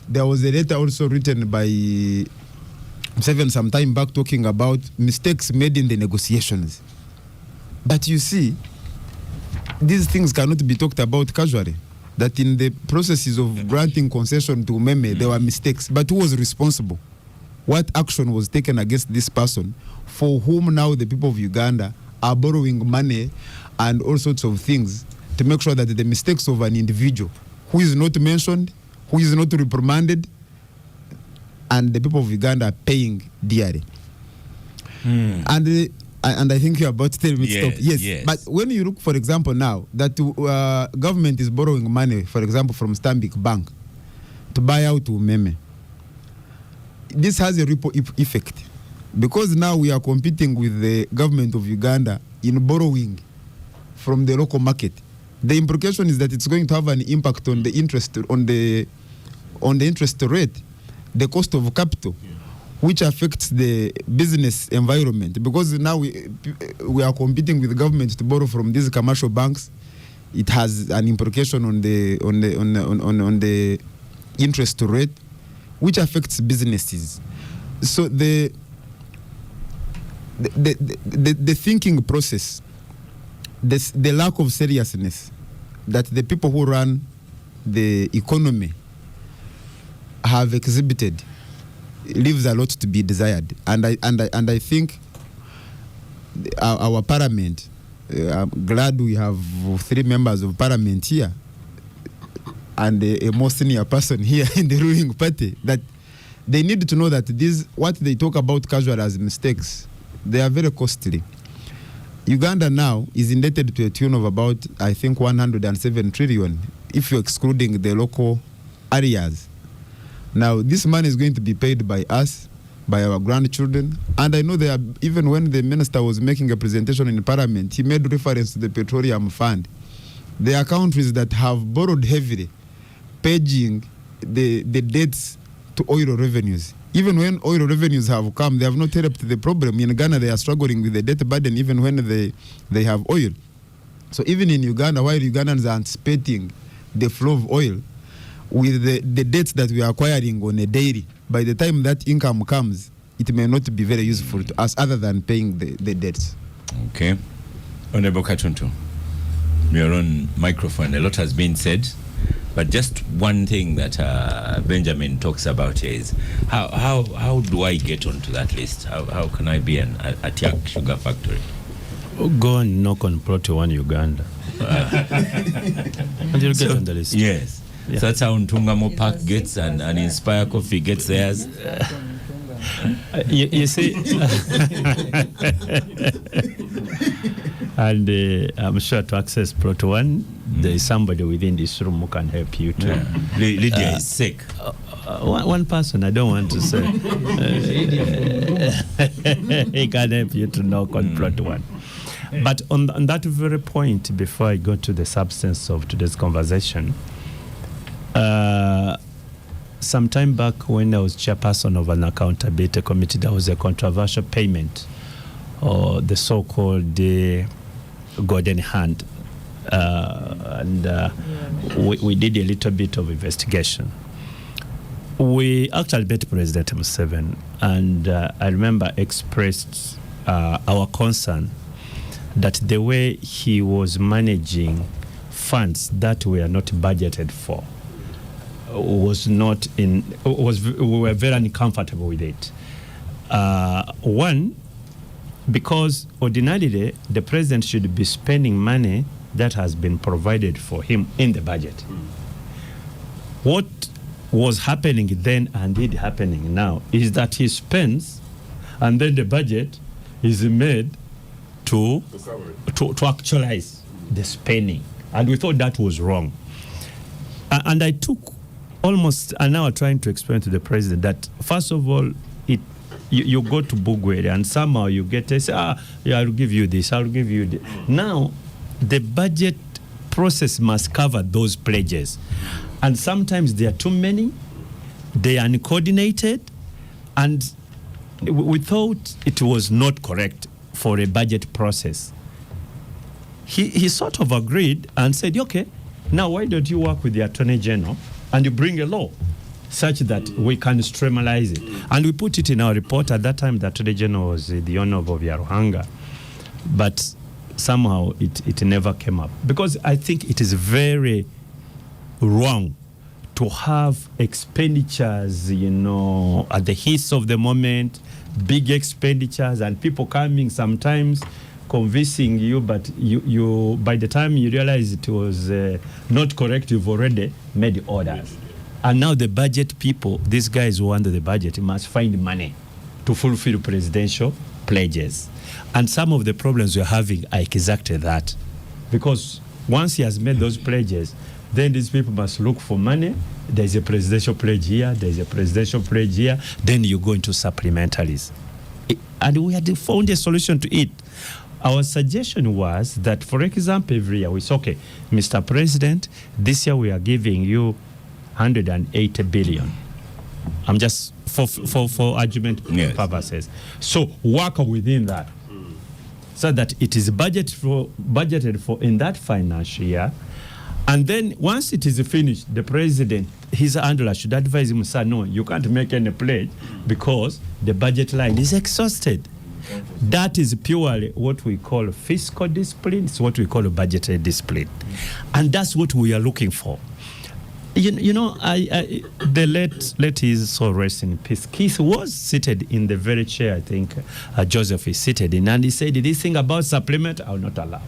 S7: There was a letter also written by Museveni some time back talking about mistakes made in the negotiations. But you see, these things cannot be talked about casually. That in the processes of granting concession to UMEME, there were mistakes. But who was responsible? What action was taken against this person for whom now the people of Uganda are borrowing money and all sorts of things to make sure that the mistakes of an individual who is not mentioned, who is not reprimanded, and the people of Uganda are paying dearly. And I think you're about to tell me to stop. Yes. But when you look, for example, now that government is borrowing money, for example, from Stanbic Bank to buy out UMEME, this has a ripple effect because now we are competing with the government of Uganda in borrowing from the local market. The implication is that it's going to have an impact on the interest on the interest rate, the cost of capital, which affects the business environment because now we are competing with the government to borrow from these commercial banks. It has an implication on the interest rate, which affects businesses. So the thinking process, the lack of seriousness that the people who run the economy have exhibited leaves a lot to be desired. And I think our parliament, I'm glad we have 3 members of parliament here and a more senior person here in the ruling party, that they need to know that what they talk about casual as mistakes, they are very costly. Uganda now is indebted to a tune of about, I think, 107 trillion, if you're excluding the local areas. Now, this money is going to be paid by us, by our grandchildren, and I know even when the minister was making a presentation in Parliament, he made reference to the petroleum fund. There are countries that have borrowed heavily, pledging the debts to oil revenues. Even when oil revenues have come, they have not helped the problem. In Ghana, they are struggling with the debt burden even when they have oil. So even in Uganda, while Ugandans are anticipating the flow of oil, with the debts that we are acquiring on a daily, by the time that income comes, it may not be very useful to us other than paying the debts.
S1: Okay. Honorable Katuntu, you're on microphone. A lot has been said, but just one thing that Benjamin talks about here is how do I get onto that list? How can I be an Atiak Sugar Factory?
S6: Go and knock on Proto 1 Uganda. And you'll get on the list.
S1: Yes. Yeah. So that's how Ntungamo Park gets and Inspire Coffee gets theirs.
S6: You see, and I'm sure to access Proto 1, there is somebody within this room who can help you to.
S1: Yeah. Lydia is sick.
S6: One person, I don't want to say. He can help you to knock on Proto 1. But on that very point, before I go to the substance of today's conversation, some time back when I was chairperson of an accountability committee, there was a controversial payment, or the so-called golden hand. We did a little bit of investigation. We actually met President Museveni, and I remember expressed our concern that the way he was managing funds that were not budgeted for we were very uncomfortable with it. One, because ordinarily the president should be spending money that has been provided for him in the budget. What was happening then and is happening now is that he spends, and then the budget is made to actualize the spending, and we thought that was wrong. And I took almost an hour trying to explain to the president that first of all, you go to Bugdet and somehow you get to say, yeah, I'll give you this, I'll give you this. Now, the budget process must cover those pledges. And sometimes there are too many, they are uncoordinated, and we thought it was not correct for a budget process. He sort of agreed and said, okay, now why don't you work with the Attorney General and you bring a law such that we can streamline it. And we put it in our report. At that time, the Attorney General was the Honorable Yaruhanga. But somehow it never came up. Because I think it is very wrong to have expenditures, at the heat of the moment, big expenditures, and people coming sometimes convincing you, but you by the time you realize it was not correct, you've already made orders. And now the budget people, these guys who are under the budget, must find money to fulfill presidential pledges. And some of the problems we're having are exactly that. Because once he has made those pledges, then these people must look for money. There's a presidential pledge here, there's a presidential pledge here, then you go into supplementaries. And we had found a solution to it. Our suggestion was that, for example, every year we say, okay, Mr. President, this year we are giving you 180 billion. I'm just for argument purposes. So work within that, so that it is budgeted for in that financial year. And then once it is finished, the president, his handler should advise him, sir, no, you can't make any pledge because the budget line is exhausted. That is purely what we call fiscal discipline. It's what we call a budgetary discipline. And that's what we are looking for. The late his soul rest in peace, Keith was seated in the very chair I think Joseph is seated in, and he said, this thing about supplement, I will not allow.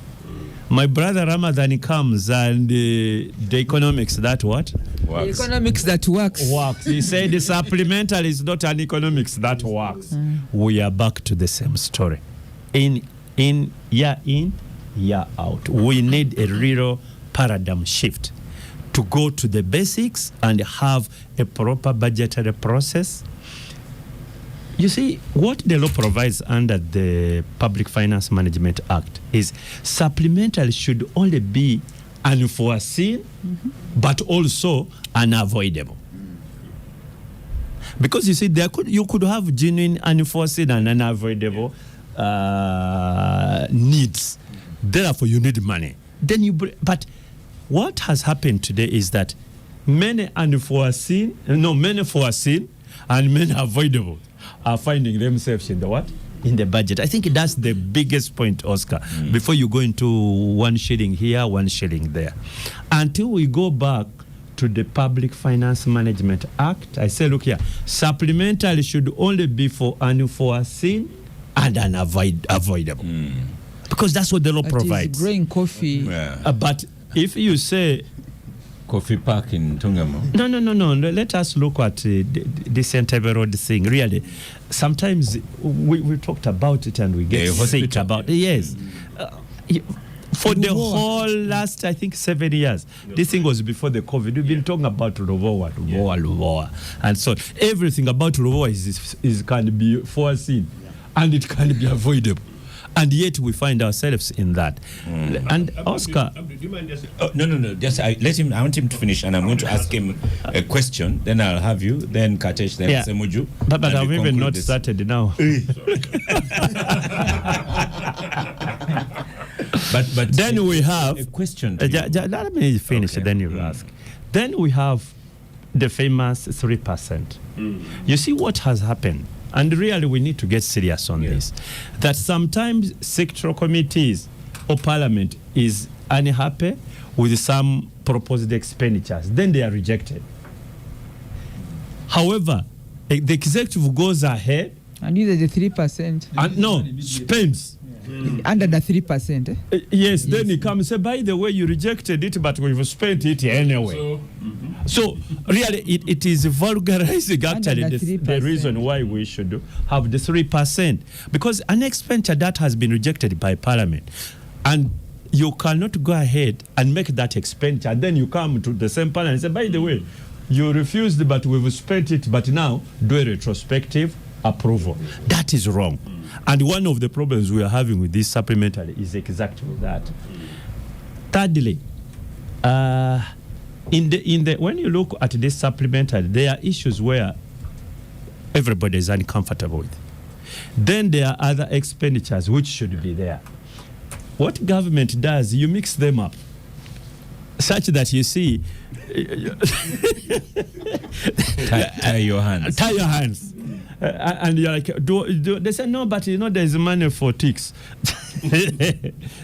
S6: My brother Ramadan comes and the economics that what?
S2: Works. The economics that works.
S6: He said the supplementary is not an economics that works. We are back to the same story. In, year out. We need a real paradigm shift to go to the basics and have a proper budgetary process. You see, what the law provides under the Public Finance Management Act is supplementary should only be unforeseen, but also unavoidable. Because you see, you could have genuine unforeseen and unavoidable needs. Therefore, you need money. But what has happened today is that many foreseen and many avoidable are finding themselves in the what? In the budget. I think that's the biggest point, Oscar, before you go into 1 shilling here, 1 shilling there. Until we go back to the Public Finance Management Act, I say, look here, supplementary should only be for unforeseen and unavoidable. Because that's what the law provides.
S2: Growing coffee.
S6: But if you say
S1: Coffee Park in Tungamo.
S6: No. Let us look at the Central Road thing. Really, sometimes we talked about it and we get sick about it. Yes. For the whole last, I think, 7 years, this thing was before the COVID. We've been talking about Luvoa. And so everything about Luvoa is can be foreseen and it can be avoidable. And yet we find ourselves in that. And Oscar...
S5: Do you mind just...
S1: No. Just let him. I want him to finish, and I'm going to ask him a question. Then I'll have you. Then Katesh. Then Semuju.
S6: But I've even not started now. but then we have
S1: a question.
S6: Let me finish.
S1: Okay.
S6: Then you ask. Then we have the famous 3%. You see what has happened, and really we need to get serious on this. That sometimes sectoral committees or Parliament is unhappy with some proposed expenditures, then they are rejected. However, the executive goes ahead
S2: and use the 3%.
S6: And spends.
S2: Under the 3%.
S6: Yes, then he comes and say, by the way, you rejected it, but we've spent it anyway. So really, it is vulgarizing actually the reason why we should have the 3%. Because an expenditure that has been rejected by Parliament, and you cannot go ahead and make that expenditure, and then you come to the same Parliament and say, by the way, you refused, but we've spent it, but now do a retrospective approval. That is wrong. And one of the problems we are having with this supplementary is exactly that. Thirdly, when you look at this supplementary, there are issues where everybody is uncomfortable with. Then there are other expenditures which should be there. What government does, you mix them up, such that you see...
S1: tie your hands.
S6: Tie your hands. And you're like, they say, no, but there's money for ticks.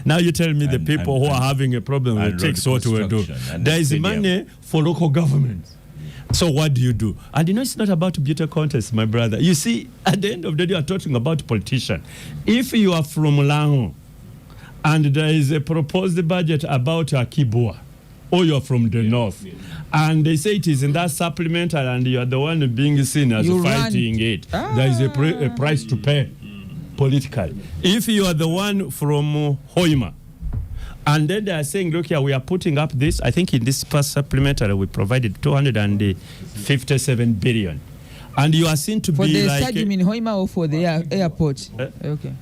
S6: Now you tell me the people who are having a problem with ticks, what we do. There is money for local governments. So what do you do? And it's not about beauty contest, my brother. You see, at the end of the day, you are talking about politician. If you are from Lango and there is a proposed budget about Akibua, or you're from the north, and they say it is in that supplementary, and you are the one being seen as fighting it. There is a price to pay politically. If you are the one from Hoima, and then they are saying, look here, we are putting up this, I think in this past supplementary we provided 257 billion. And you are seen to
S2: for
S6: be
S2: the
S6: like...
S2: For the stadium in Hoima or for the airport? Okay.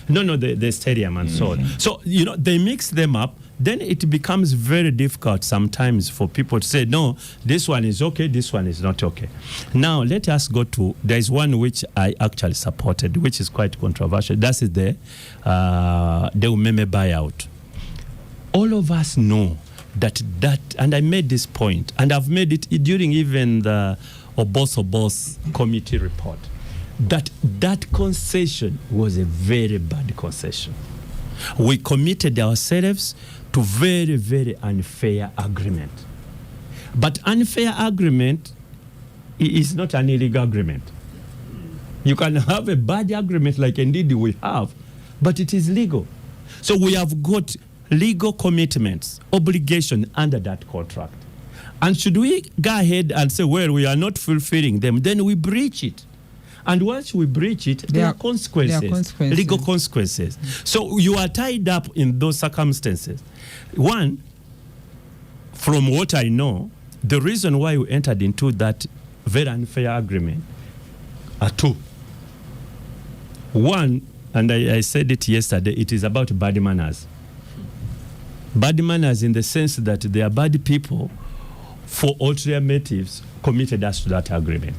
S6: No, the stadium and so on. So, they mix them up. Then it becomes very difficult sometimes for people to say, no, this one is okay, this one is not okay. Now, let us go to, there is one which I actually supported, which is quite controversial. That is the UMEME Buyout. All of us know that, and I made this point, and I've made it during even the Obos committee report, that concession was a very bad concession. We committed ourselves to very, very unfair agreement. But unfair agreement is not an illegal agreement. You can have a bad agreement like indeed we have, but it is legal. So we have got legal commitments, obligation under that contract. And should we go ahead and say, well, we are not fulfilling them, then we breach it. And once we breach it, there are consequences, legal consequences. So you are tied up in those circumstances. One, from what I know, the reason why we entered into that very unfair agreement are two. One, and I said it yesterday, it is about bad manners. Bad manners in the sense that they are bad people for ulterior motives committed us to that agreement.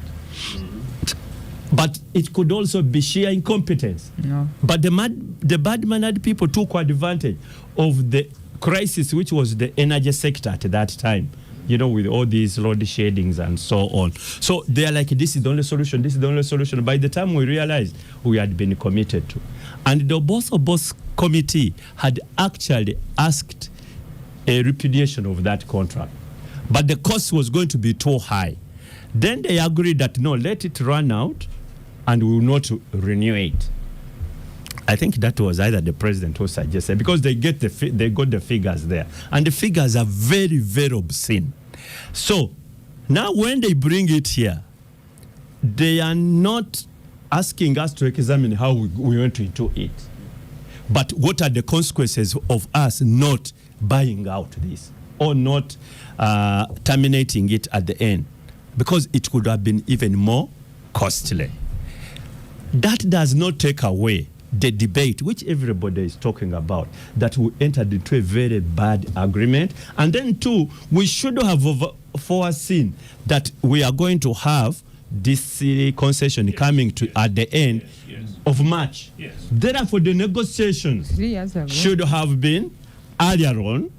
S6: But it could also be sheer incompetence. No. But the bad-mannered people took advantage of the crisis, which was the energy sector at that time, with all these load shadings and so on. So they are like, this is the only solution, this is the only solution. By the time we realized, we had been committed to. And the Boss committee had actually asked a repudiation of that contract. But the cost was going to be too high. Then they agreed that, no, let it run out, and we will not renew it. I think that was either the president who suggested, because they got the figures there, and the figures are very, very obscene. So now when they bring it here, they are not asking us to examine how we went into it, but what are the consequences of us not buying out this or not terminating it at the end, because it could have been even more costly. That does not take away the debate, which everybody is talking about, that we entered into a very bad agreement. And then, two, we should have foreseen that we are going to have this concession coming to at the end of March. Therefore, the negotiations should have been earlier on.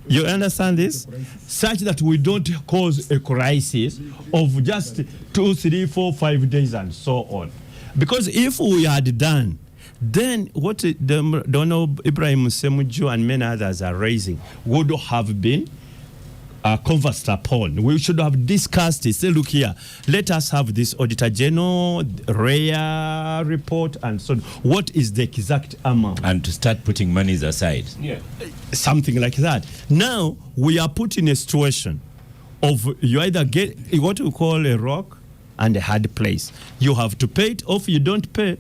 S6: You understand this? Such that we don't cause a crisis of just 2, 3, 4, 5 days and so on. Because if we had done, then what Donald Ibrahim Semuju and many others are raising would have been conversed upon. We should have discussed it. Say, look here, let us have this Auditor General, REA report, and so on. What is the exact amount?
S1: And to start putting monies aside.
S6: Something like that. Now, we are put in a situation of you either get what we call a rock and a hard place. You have to pay it, or if you don't pay,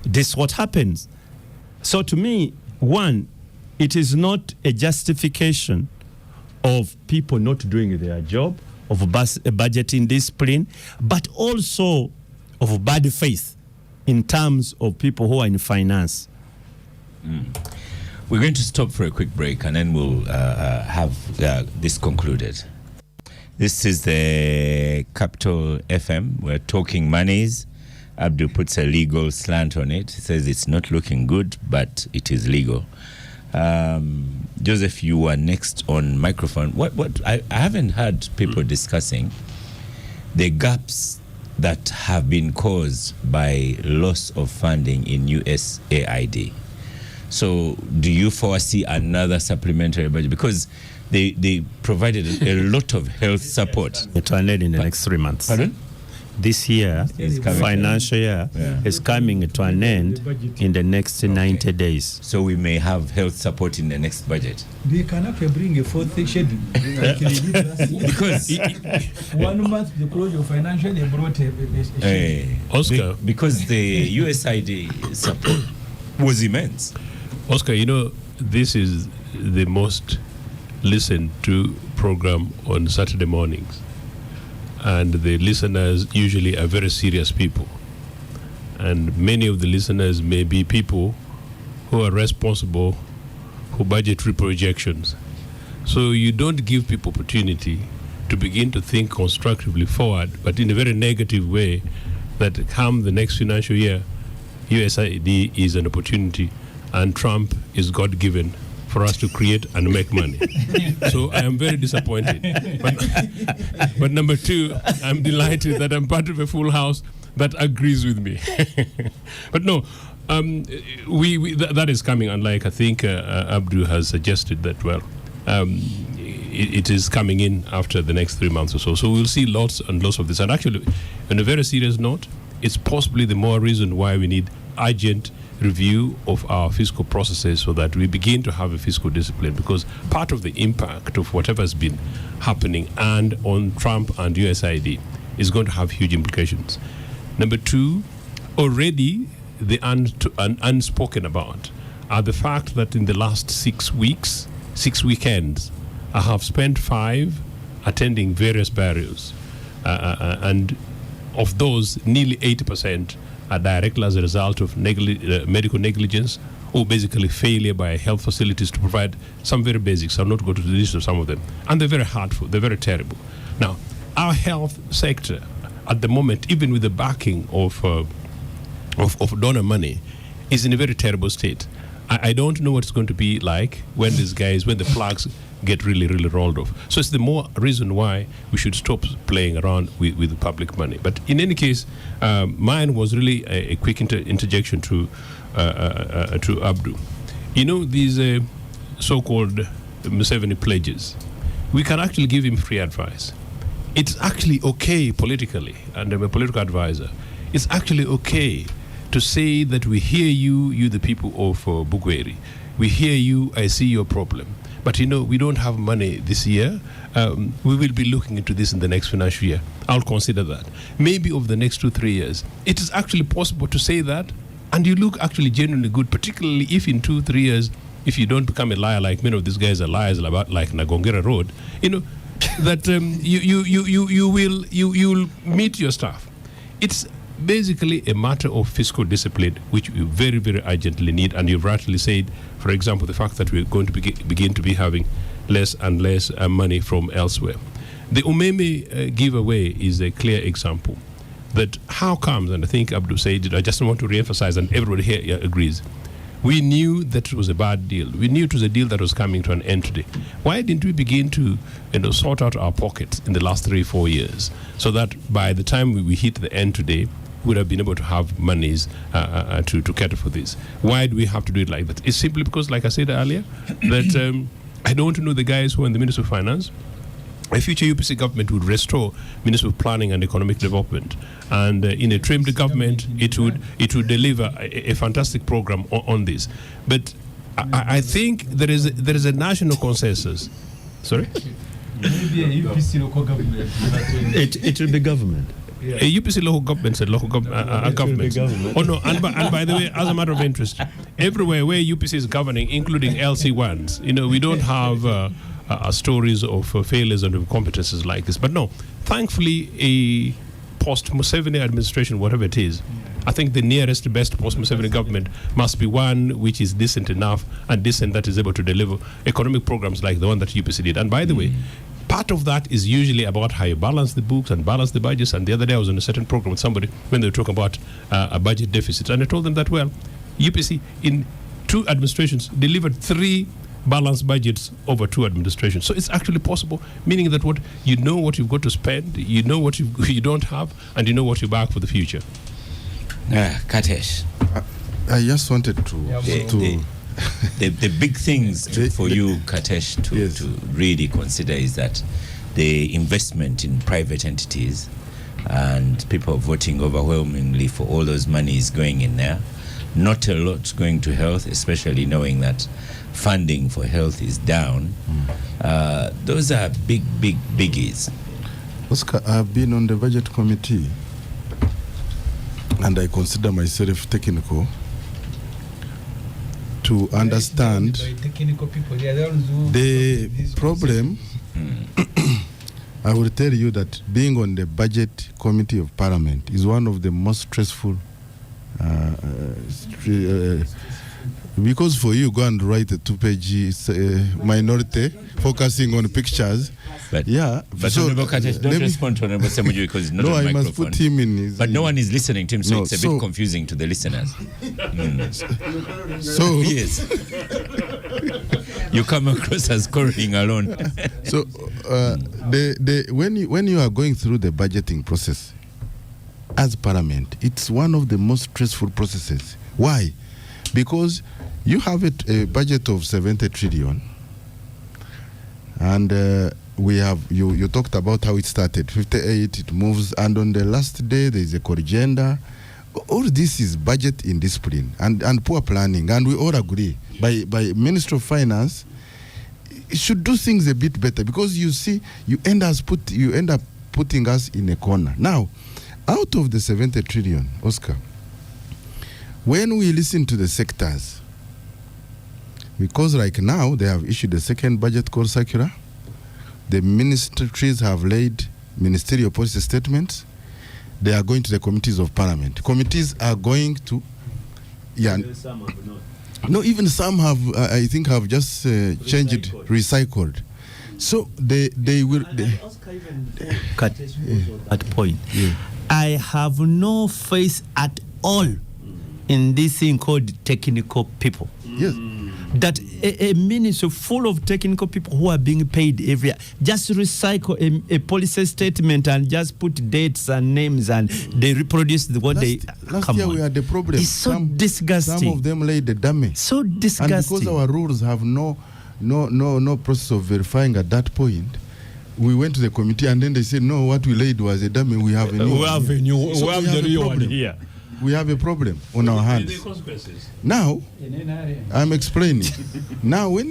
S6: this is what happens. So to me, one, it is not a justification of people not doing their job, of budgeting discipline, but also of bad faith in terms of people who are in finance.
S1: We're going to stop for a quick break and then we'll have this concluded. This is the Capital FM. We're talking monies. Abdul puts a legal slant on it. He says it's not looking good, but it is legal. Joseph, you are next on microphone. What I haven't heard people discussing the gaps that have been caused by loss of funding in USAID. So do you foresee another supplementary budget? Because they provided a lot of health support.
S6: It will end in the next 3 months.
S1: Pardon?
S6: This year, financial year, is coming to an end in the next 90 days.
S1: So we may have health support in the next budget.
S3: They cannot bring a fourth schedule.
S1: Because
S3: 1 month the closure of financial, they brought a
S5: Oscar.
S1: Because the USAID support was immense.
S5: Oscar, you know, this is the most listened to program on Saturday mornings. And the listeners usually are very serious people. And many of the listeners may be people who are responsible for budgetary projections. So you don't give people opportunity to begin to think constructively forward, but in a very negative way, that come the next financial year, USAID is an opportunity and Trump is God-given for us to create and make money. So I am very disappointed. But number two, I'm delighted that I'm part of a full house that agrees with me. But no, that is coming, unlike I think Abdu has suggested that, well, it is coming in after the next 3 months or so. So we'll see lots and lots of this. And actually, on a very serious note, it's possibly the more reason why we need urgent review of our fiscal processes so that we begin to have a fiscal discipline, because part of the impact of whatever has been happening and on Trump and USAID is going to have huge implications. Number two, already the unspoken about are the fact that in the last 6 weeks, 6 weekends, I have spent 5 attending various burials, and of those, nearly 80% are directly as a result of medical negligence, or basically failure by health facilities to provide some very basics. I'll not go to the list of some of them. And they're very hurtful, they're very terrible. Now, our health sector at the moment, even with the backing of donor money, is in a very terrible state. I don't know what it's going to be like when the flags get really, really rolled off. So it's the more reason why we should stop playing around with public money. But in any case, mine was really a quick interjection to Abdu. You know, these so-called Museveni pledges, we can actually give him free advice. It's actually okay politically, and I'm a political advisor, it's actually okay to say that we hear you the people of Bugweri. We hear you, I see your problem. But you know, we don't have money this year. We will be looking into this in the next financial year. I'll consider that. Maybe over the next 2-3 years. It is actually possible to say that, and you look actually genuinely good, particularly if in 2-3 years, if you don't become a liar like many of these guys are liars about, like Nagongera Road, you know, that you'll meet your staff. It's basically a matter of fiscal discipline, which we very, very urgently need. And you've rightly said, for example, the fact that we're going to begin to be having less and less money from elsewhere. The UMEME giveaway is a clear example. That how comes, and I think Abdul said it, I just want to re-emphasize, and everybody here agrees, we knew that it was a bad deal. We knew it was a deal that was coming to an end today. Why didn't we begin to sort out our pockets in the last 3-4 years, so that by the time we hit the end today, we would have been able to have monies to cater for this? Why do we have to do it like that? It's simply because, like I said earlier, that I don't know the guys who are in the Ministry of Finance. A future UPC government would restore Ministry of Planning and Economic Development, and in a trimmed government, it would deliver a fantastic program on this. But I think there is a national consensus. Sorry,
S3: Maybe a UPC local government.
S6: It will be government.
S5: Yeah. A UPC local government said local government. Oh no, and by the way, as a matter of interest, everywhere where UPC is governing, including LC1s, we don't have stories of failures and incompetences like this. But no, thankfully, a post-Museveni administration, whatever it is, I think the nearest best post-Museveni government must be one which is decent enough and decent that is able to deliver economic programs like the one that UPC did. And by the way, part of that is usually about how you balance the books and balance the budgets. And the other day I was on a certain program with somebody when they were talking about a budget deficit. And I told them that, well, UPC in 2 administrations delivered 3 balanced budgets over 2 administrations. So it's actually possible, meaning that what you've got to spend, you know what you don't have, and you know what you back for the future.
S1: Katesh,
S4: I just wanted to
S1: the big things for you, Katesh, to really consider is that the investment in private entities and people voting overwhelmingly for all those monies going in there, not a lot going to health, especially knowing that funding for health is down. Those are big biggies.
S4: Oscar, I've been on the budget committee and I consider myself technical to understand the problem. I will tell you that being on the budget committee of Parliament is one of the most stressful because for you go and write a 2-page minority focusing on pictures.
S1: But so don't respond to Honorable Semuju because it's not on
S4: I
S1: microphone.
S4: must put him in his,
S1: but no one is listening to him, so it's a bit confusing to the listeners.
S4: So
S1: yes, you come across as scoring alone.
S4: So when you are going through the budgeting process as Parliament, it's one of the most stressful processes. Why? Because you have a budget of 70 trillion, and we have you talked about how it started 58, it moves, and on the last day there is a corrigenda. All this is budget indiscipline and poor planning, and we all agree by Minister of Finance it should do things a bit better, because you see you end up putting us in a corner. Now, out of the 70 trillion, Oscar, when we listen to the sectors, because like now they have issued a second budget call circular, the ministries have laid ministerial policy statements, they are going to the committees of Parliament. Committees are going to, no, even some have, I think, have just changed, recycled. So they will.
S6: Cut that point. Yeah. I have no faith at all in this thing called technical people.
S4: Yes.
S6: That a ministry full of technical people who are being paid every year just recycle a policy statement and just put dates and names and they reproduce what
S4: last year we had the problem.
S6: It's so disgusting.
S4: Some of them laid the dummy.
S6: So disgusting.
S4: And because our rules have no process of verifying at that point, we went to the committee and then they said, no, what we laid was a dummy. We have a new one. So we have the real one here. We have a problem on our hands. Now, I'm explaining. Now, when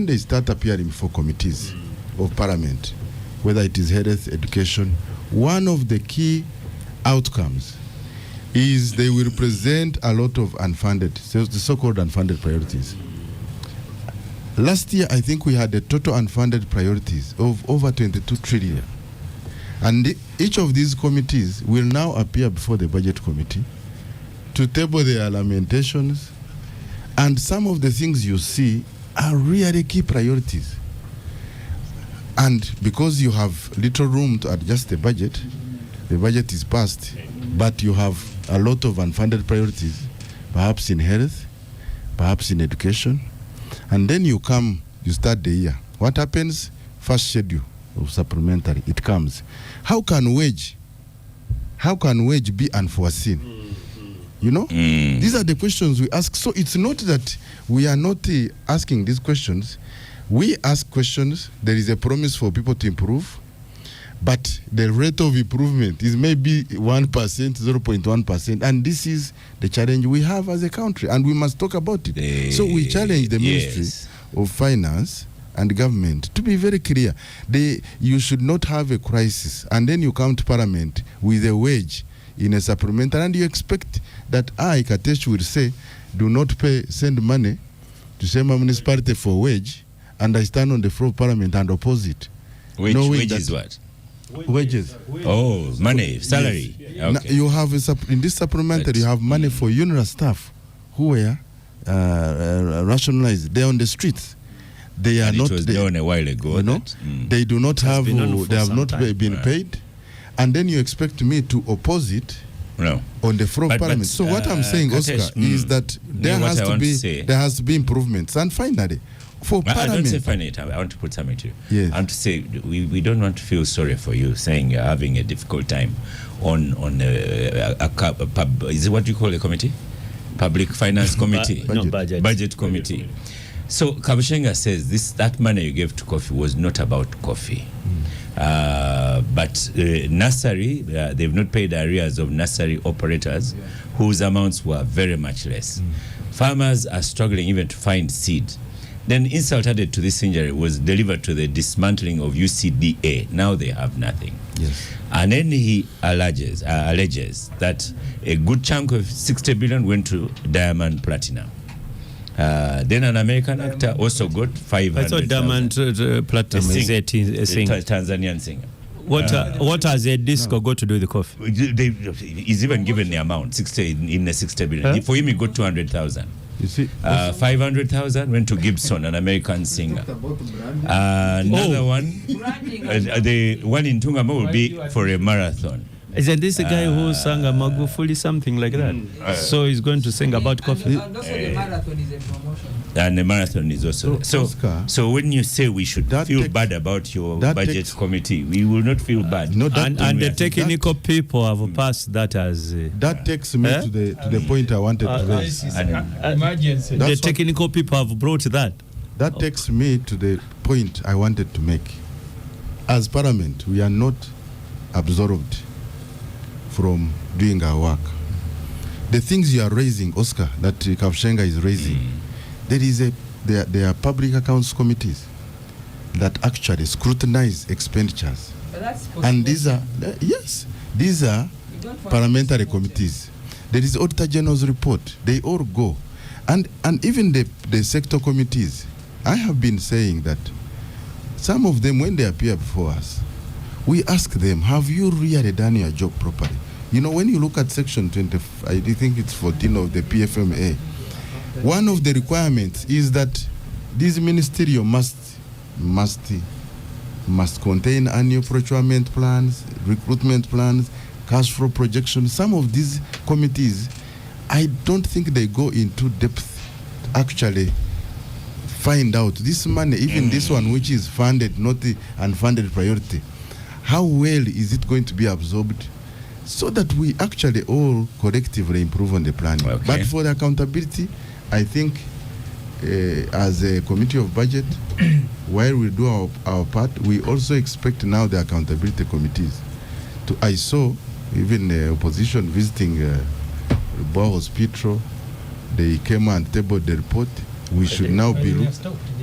S4: they start appearing before committees of Parliament, whether it is health, education, one of the key outcomes is they will present a lot of unfunded, so the so-called unfunded priorities. Last year, I think we had a total unfunded priorities of over 22 trillion. And each of these committees will now appear before the budget committee to table their lamentations. And some of the things you see are really key priorities. And because you have little room to adjust the budget is passed, but you have a lot of unfunded priorities, perhaps in health, perhaps in education. And then you start the year. What happens? First schedule of supplementary, it comes. How can wage be unforeseen? You know, these are the questions we ask. So it's not that we are not asking these questions. We ask questions. There is a promise for people to improve, but the rate of improvement is maybe 1%, 0.1%, and this is the challenge we have as a country, and we must talk about it. So we challenge the Ministry of Finance and government to be very clear. You should not have a crisis, and then you come to Parliament with a wage in a supplementary, and you expect that Katesh will say, do not send money to Sema municipality for wage, and I stand on the floor of Parliament and oppose it.
S1: Wage is what?
S4: Wages.
S1: Oh, money, salary.
S4: Yes.
S1: Okay.
S4: Now, you have in this supplementary, you have money for UNRWA staff who were rationalized. They're on the streets. They are not.
S1: It was done a while ago.
S4: You know, they do not have. They have not been paid, and then you expect me to oppose it.
S1: No.
S4: On the floor of Parliament. So what I'm saying, Oscar, is that there has to be improvements. And finally, for Parliament.
S1: I don't say finally. I want to put something to you.
S4: Yes.
S1: I want to say we don't want to feel sorry for you saying you're having a difficult time on is it what you call a committee? Public Finance Committee. Budget Committee. So Kabushenga says that money you gave to coffee was not about coffee. But nursery, they've not paid arrears of nursery operators whose amounts were very much less. Farmers are struggling even to find seed. Then insult added to this injury was delivered to the dismantling of UCDA. Now they have nothing.
S4: Yes.
S1: And then he alleges that a good chunk of 60 billion went to Diamond Platinum. Then an American actor also got 500.
S6: I thought Diamond Platinum is a
S1: Tanzanian singer.
S6: What has a disco got to do with the coffee?
S1: He's even given the amount 60 in the 60 billion.
S6: Huh?
S1: For him, he got 200,000.
S4: You see,
S1: 500,000 went to Gibson, an American singer. Another one, the one in Tungamo will be for a marathon.
S6: Isn't this a guy who sang a Magufuli, something like that? So he's going to sing about coffee.
S2: And also the marathon is a promotion.
S1: And the marathon is also so when you say we should feel bad about your budget committee, we will not feel bad.
S4: No,
S6: and the technical people have passed that as
S4: that takes me to the point I wanted to raise.
S3: Emergency.
S6: The technical people have brought that.
S4: That takes me to the point I wanted to make. As Parliament, we are not absorbed from doing our work. The things you are raising, Oscar, that Kabushenga is raising, there are public accounts committees that actually scrutinize expenditures.
S2: But that's
S4: And these are parliamentary committees. There is Auditor General's report. They all go. And even the sector committees, I have been saying that some of them, when they appear before us, we ask them, have you really done your job properly? You know, when you look at section 20, I think it's 14 of the PFMA, one of the requirements is that this ministerial must contain annual procurement plans, recruitment plans, cash flow projections. Some of these committees, I don't think they go into depth to actually find out this money, even this one which is funded, not the unfunded priority, how well is it going to be absorbed, so that we actually all collectively improve on the planning.
S1: Okay.
S4: But for the accountability, I think as a committee of budget, while we do our part, we also expect now the accountability committees. I saw even the opposition visiting Boa Hospital. They came and tabled the report. We should now be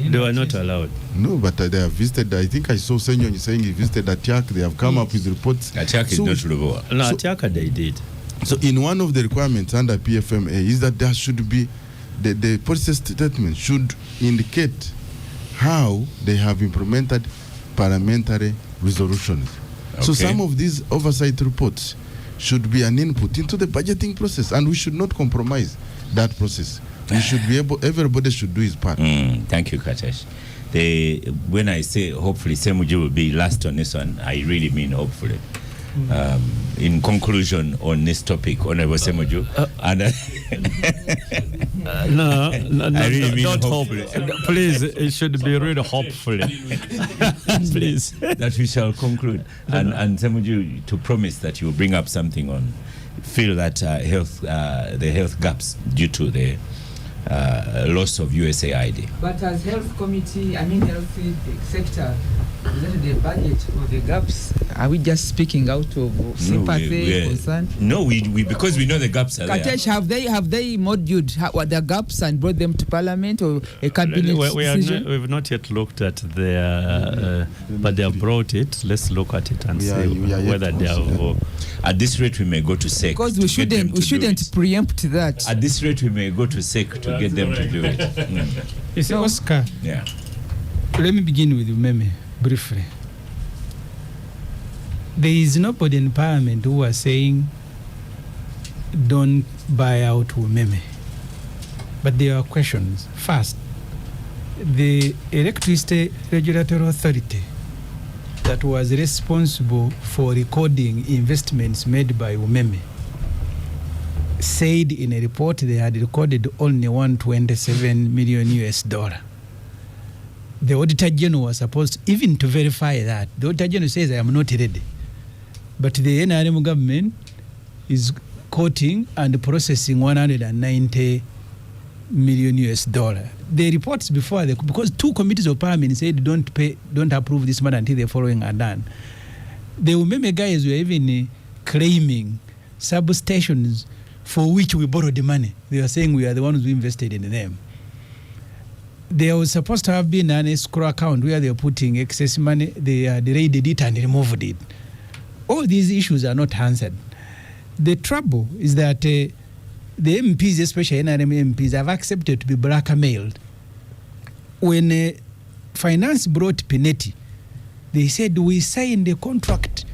S6: They were not allowed.
S4: No, but they have visited. I think I saw Senyon saying he visited Atiak. They have come up with reports.
S1: Atiak is not Luboa.
S6: No, Atiaka they did.
S4: So in one of the requirements under PFMA is that there should be the policy statement should indicate how they have implemented parliamentary resolutions. So
S1: Okay.
S4: some of these oversight reports should be an input into the budgeting process, and we should not compromise that process. We should be able, everybody should do his part.
S1: Thank you, Katesh. When I say hopefully Semuju will be last on this one, I really mean hopefully. In conclusion on this topic, Honorable Semuju, and
S6: No,
S1: I really mean
S6: don't hope.
S1: hopefully.
S6: Please, it should be really hopefully. Please.
S1: that we shall conclude. And Semuju, to promise that you will bring up something on feel that the health gaps due to the loss of USAID.
S2: But as health committee, health sector, is that the budget for the gaps? Are we just speaking out of sympathy, concern?
S1: No, we because we know the gaps are there.
S2: Katesh, have they modeled what the gaps and brought them to Parliament or a cabinet decision?
S6: We've not yet looked at their, but they have brought it. Let's look at it and see whether they have.
S1: At this rate, we may go to SEC.
S2: Because we shouldn't preempt that.
S1: At this rate, we may go to SEC to get them to do it.
S3: You see, Oscar,
S1: Yeah.
S3: let me begin with UMEME briefly. There is nobody in Parliament who are saying don't buy out UMEME. But there are questions. First, the Electricity Regulatory Authority that was responsible for recording investments made by UMEME said in a report they had recorded only $127 million. The Auditor General was supposed even to verify that. The Auditor General says, I am not ready. But the NRM government is quoting and processing $190 million. The reports before, because two committees of Parliament said don't approve this matter until the following are done. The UMEME guys were even claiming substations for which we borrowed the money. They were saying we are the ones who invested in them. There was supposed to have been an escrow account where they were putting excess money. They raided it and removed it. All these issues are not answered. The trouble is that the MPs, especially NRM MPs, have accepted to be blackmailed. When Finance brought Pineti, they said we signed the contract,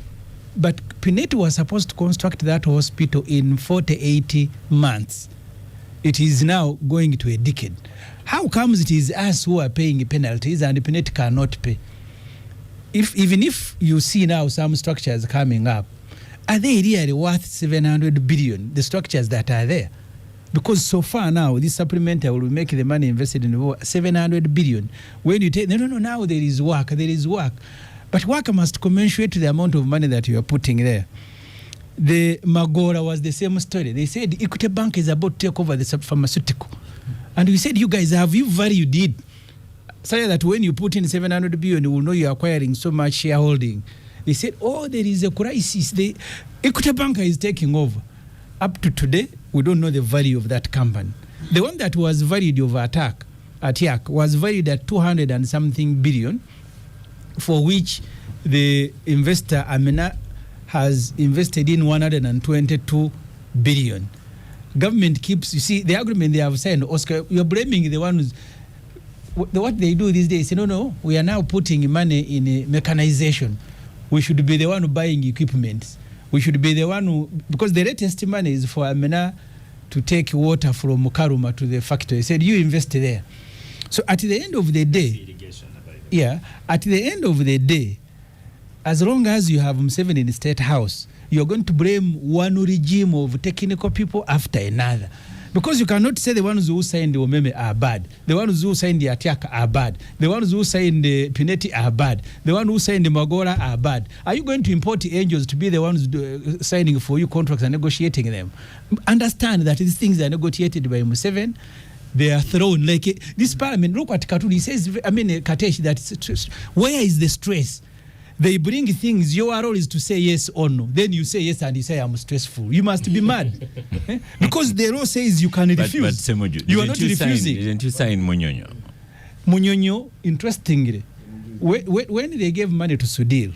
S3: but Pineti was supposed to construct that hospital in 40-80 months. It is now going to a decade. How comes it is us who are paying penalties and Pineti cannot pay? Even if you see now some structures coming up, are they really worth 700 billion, the structures that are there? Because so far now, this supplementary will make the money invested in 700 billion. When you take, no, now there is work. But work must commensurate to the amount of money that you are putting there. The Magora was the same story. They said Equity Bank is about to take over the pharmaceutical. And we said, you guys, have you valued it? So that when you put in 700 billion, you will know you're acquiring so much shareholding. They said, there is a crisis. The Equity Bank is taking over. Up to today, we don't know the value of that company. The one that was valued over ATIAC was valued at 200 and something billion, for which the investor, Amina, has invested in 122 billion. Government keeps, you see, the agreement they have signed, Oscar, you're blaming the ones. What they do these days, no, we are now putting money in mechanization. We should be the one buying equipment. We should be the one who, because the latest money is for Amina to take water from Karuma to the factory. He said, you invest there. So at the end of the day, at the end of the day, as long as you have Museveni in the State House, you're going to blame one regime of technical people after another. Because you cannot say the ones who signed the UMEME are bad. The ones who signed the ATIAC are bad. The ones who signed the Pineti are bad. The ones who signed the Magora are bad. Are you going to import the angels to be the ones signing for you contracts and negotiating them? Understand that these things are negotiated by Museveni. They are thrown like this Parliament. Look at Katuni. He says, Katesh, that where is the stress? They bring things, your role is to say yes or no. Then you say yes and you say, I'm stressful. You must be mad. Because the law says you can refuse.
S1: But Semuju,
S3: you are not refusing.
S1: Didn't you sign Munyonyo?
S3: Munyonyo, interestingly, when they gave money to Sudil,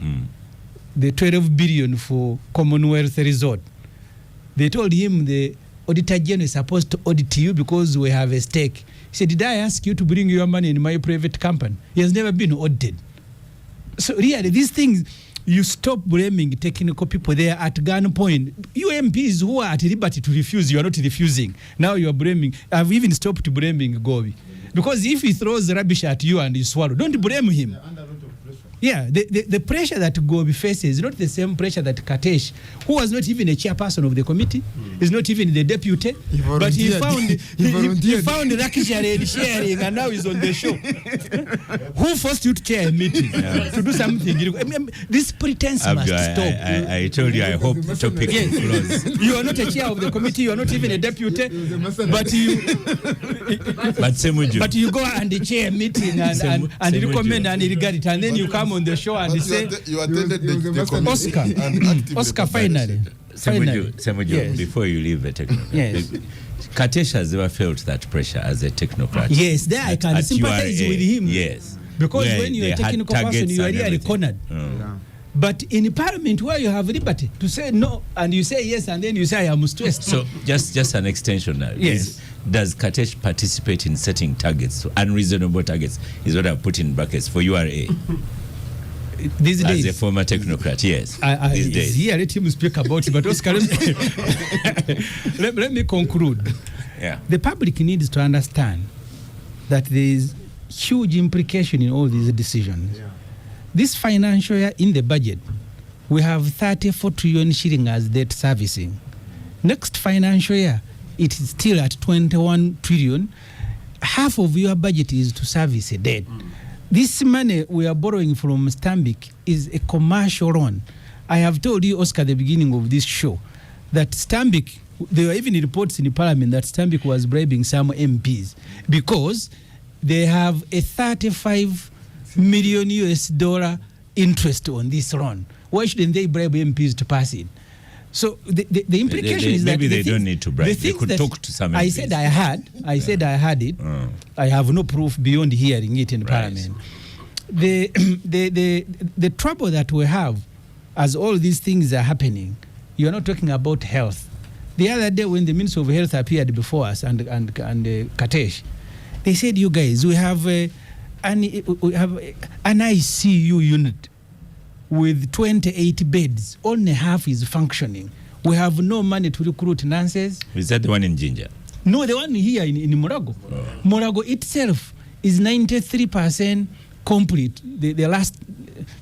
S3: the 12 billion for Commonwealth Resort, they told him the Auditor General is supposed to audit you because we have a stake. He said, did I ask you to bring your money in my private company? He has never been audited. So really, these things, you stop blaming technical people there at gunpoint. You MPs who are at liberty to refuse, you are not refusing. Now you are blaming. I've even stopped blaming Gobi. Because if he throws rubbish at you and you swallow, don't blame him. Yeah, the pressure that Gobi faces is not the same pressure that Katesh, who was not even a chairperson of the committee, is not even the deputy, but he found luxury and sharing, and now he's on the show. Who forced you to chair a meeting to do something? This pretense must stop.
S1: I told you, I hope the topic will close.
S3: You are not a chair of the committee, you are not even a deputy, but you go and chair a meeting and recommend and regard it, and then you come on the show and
S4: But
S3: say
S4: you attended the committee.
S3: Oscar finally.
S1: Semuju,
S3: Yes.
S1: before you leave the technocrat,
S3: Yes.
S1: Katesh has never felt that pressure as a technocrat.
S3: Yes, there I can
S1: At
S3: sympathize
S1: URA,
S3: with him.
S1: Yes.
S3: Because
S1: Where
S3: when you're
S1: they
S3: a
S1: had
S3: technical person,
S1: targets
S3: you are
S1: and
S3: really
S1: everything.
S3: cornered. But in Parliament, where you have liberty to say no and you say yes, and then you say I am stressed.
S1: So just an extension now.
S3: Yes.
S1: Does Katesh participate in setting targets, unreasonable targets, is what I put in brackets for URA?
S3: These
S1: As
S3: days,
S1: a former technocrat, yes. These days.
S3: Here, let him speak about it. But Oscar, let me conclude.
S1: Yeah.
S3: The public needs to understand that there is huge implication in all these decisions. This financial year in the budget, we have 34 trillion shilling as debt servicing. Next financial year, it is still at 21 trillion. Half of your budget is to service a debt. This money we are borrowing from Stanbic is a commercial loan. I have told you, Oscar, at the beginning of this show, that Stanbic, there were even reports in the Parliament that Stanbic was bribing some MPs because they have a 35 million US dollar interest on this loan. Why shouldn't they bribe MPs to pass it? So the implication is that
S1: maybe they don't need to bribe. They could talk to some MPs.
S3: I said I had it. I have no proof beyond hearing it in Parliament. The trouble that we have as all these things are happening, you're not talking about health. The other day when the Minister of Health appeared before us and Katesh, they said, you guys, we have an ICU unit with 28 beds. Only half is functioning. We have no money to recruit nurses.
S1: Is that the one in Ginger?
S3: No, the one here in Morago. Morago itself is 93% complete, the last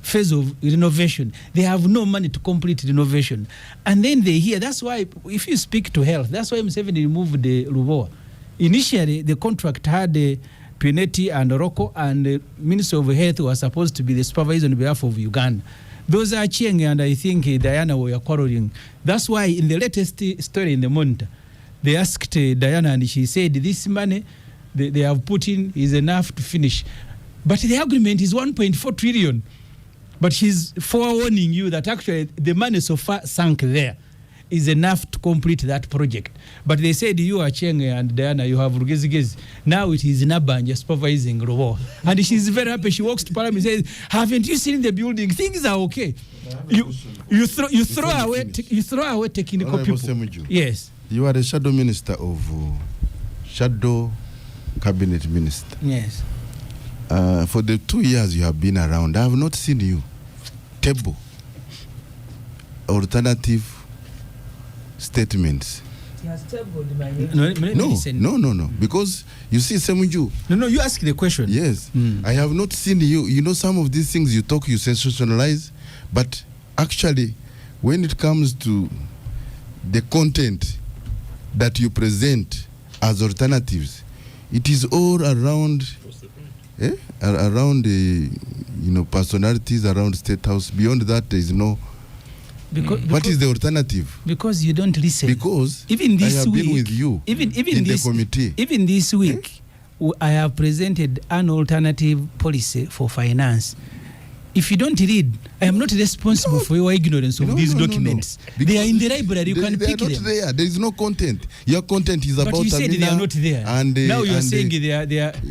S3: phase of renovation. They have no money to complete renovation. And then they hear, that's why, if you speak to health, that's why Museveni removed the Lubowa. Initially, the contract had Pinetti and Rocco, and the Minister of Health was supposed to be the supervisor on behalf of Uganda. Those are Chieng and I think Diana were quarreling. That's why in the latest story in the Monitor, they asked Diana and she said this money they have put in is enough to finish. But the agreement is 1.4 trillion. But she's forewarning you that actually the money so far sunk there is enough to complete that project. But they said you are Cheng and Diana, you have Rugezigezi. Now it is Nabanja supervising Robo. And she's very happy. She walks to Parliament and says, haven't you seen the building? Things are okay. You throw away technical people. Yes.
S4: You are the shadow minister of shadow cabinet minister.
S3: Yes.
S4: For the 2 years you have been around, I have not seen you table alternative statements. No. Because you see, Semuju.
S3: No, you ask the question.
S4: Yes. I have not seen you. You know, some of these things you talk, you sensationalize, but actually, when it comes to the content that you present as alternatives, it is all around, around the, personalities around State House. Beyond that, there is no. What is the alternative?
S3: Because you don't listen.
S4: Because
S3: even this
S4: I have
S3: week,
S4: been with you
S3: even
S4: in
S3: this,
S4: the committee.
S3: Even this week, I have presented an alternative policy for finance. If you don't read, I am not responsible for your ignorance of these documents. They are in the library. You can pick them.
S4: They are not there. There is no content. Your content is about.
S3: But you said they are not there.
S4: And
S3: now you are saying they are. So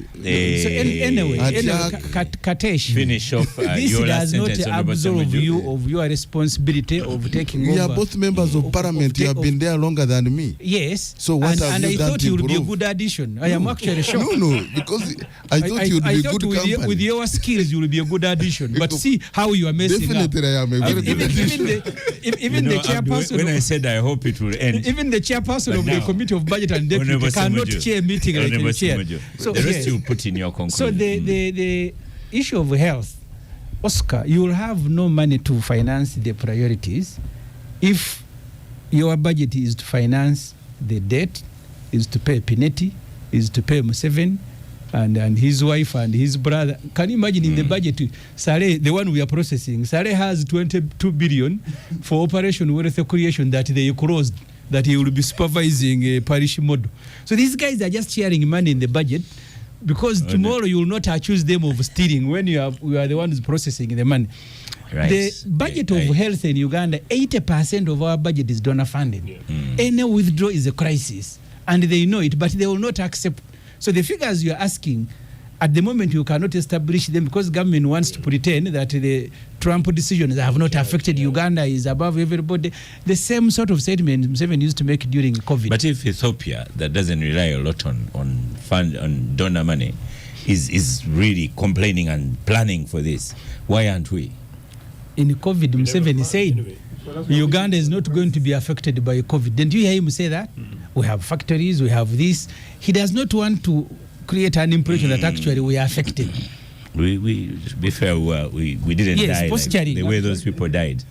S3: anyway, Katesh,
S1: finish off.
S3: This does not absolve you of your responsibility of taking over.
S4: We are both members of Parliament. You have been there longer than me.
S3: Yes.
S4: So what have you done to improve?
S3: And I thought you would be a good addition. I am actually shocked.
S4: No, because I thought you would be good company.
S3: With your skills, you will be a good addition. But see how you are messing
S4: Definitely, I am a very
S3: up. Even the chairperson.
S1: When I said I hope it will end.
S3: Even the chairperson of the Committee of Budget and Deputy cannot chair a meeting like a chair.
S1: So the rest you put in your conclusion.
S3: So the issue of health, Oscar, you will have no money to finance the priorities if your budget is to finance the debt, is to pay Pineti, is to pay Museveni and his wife and his brother. Can you imagine in the budget, Saleh, the one we are processing, Saleh has 22 billion for Operation Wealth Creation that they closed, that he will be supervising a parish model. So these guys are just sharing money in the budget because tomorrow you will not accuse them of stealing when you are the ones processing the money.
S1: Right.
S3: The budget of health in Uganda, 80% of our budget is donor funded. Any withdrawal is a crisis, and they know it, but they will not accept. So the figures you are asking, at the moment you cannot establish them because government wants to pretend that the Trump decisions have not affected Uganda, is above everybody. The same sort of statement Museveni used to make during COVID.
S1: But if Ethiopia, that doesn't rely a lot on donor money, is really complaining and planning for this, why aren't we?
S3: In COVID, Museveni said Uganda is not going to be affected by COVID. Didn't you hear him say that? We have factories, we have this. He does not want to create an impression that actually we are affected.
S1: We to be fair, we didn't die like the way those people died.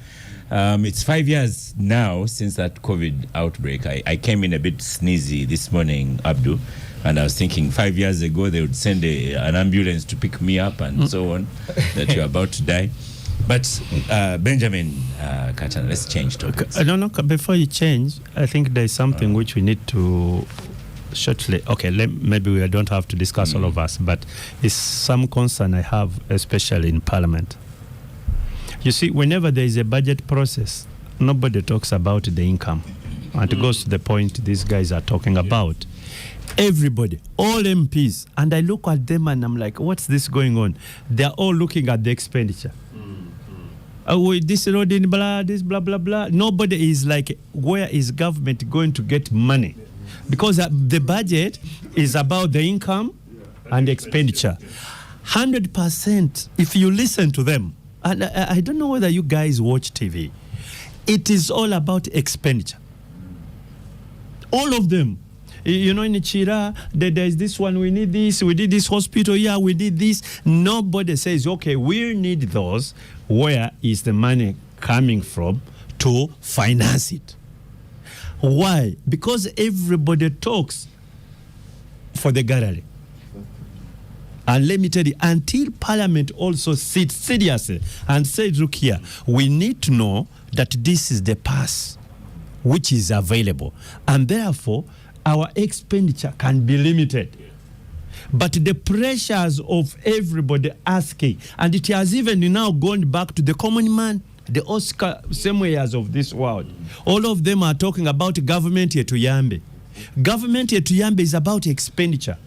S1: It's 5 years now since that COVID outbreak. I came in a bit sneezy this morning, Abdu, and I was thinking 5 years ago they would send an ambulance to pick me up and so on, that you're about to die. But Benjamin Katana, let's change topics.
S6: No, before you change, I think there's something which we need to shortly. Okay, maybe we don't have to discuss all of us, but it's some concern I have, especially in Parliament. You see, whenever there is a budget process, nobody talks about the income. And it goes to the point these guys are talking about. Everybody, all MPs, and I look at them and I'm like, what's this going on? They're all looking at the expenditure. This road in blah, this blah, blah, blah. Nobody is like, where is government going to get money? Because the budget is about the income and expenditure. 100%, if you listen to them, and I don't know whether you guys watch TV, it is all about expenditure. All of them. You know, in Chira, there's this one, we need this, we did this hospital, yeah, we did this. Nobody says, okay, we need those. Where is the money coming from to finance it? Why? Because everybody talks for the gallery. And let me tell you, until Parliament also sits seriously and says, look here, we need to know that this is the pass which is available. And therefore, our expenditure can be limited. But the pressures of everybody asking, and it has even now gone back to the common man, the Oscar Samuels of this world. All of them are talking about government yetuyambe. Government yetuyambe is about expenditure.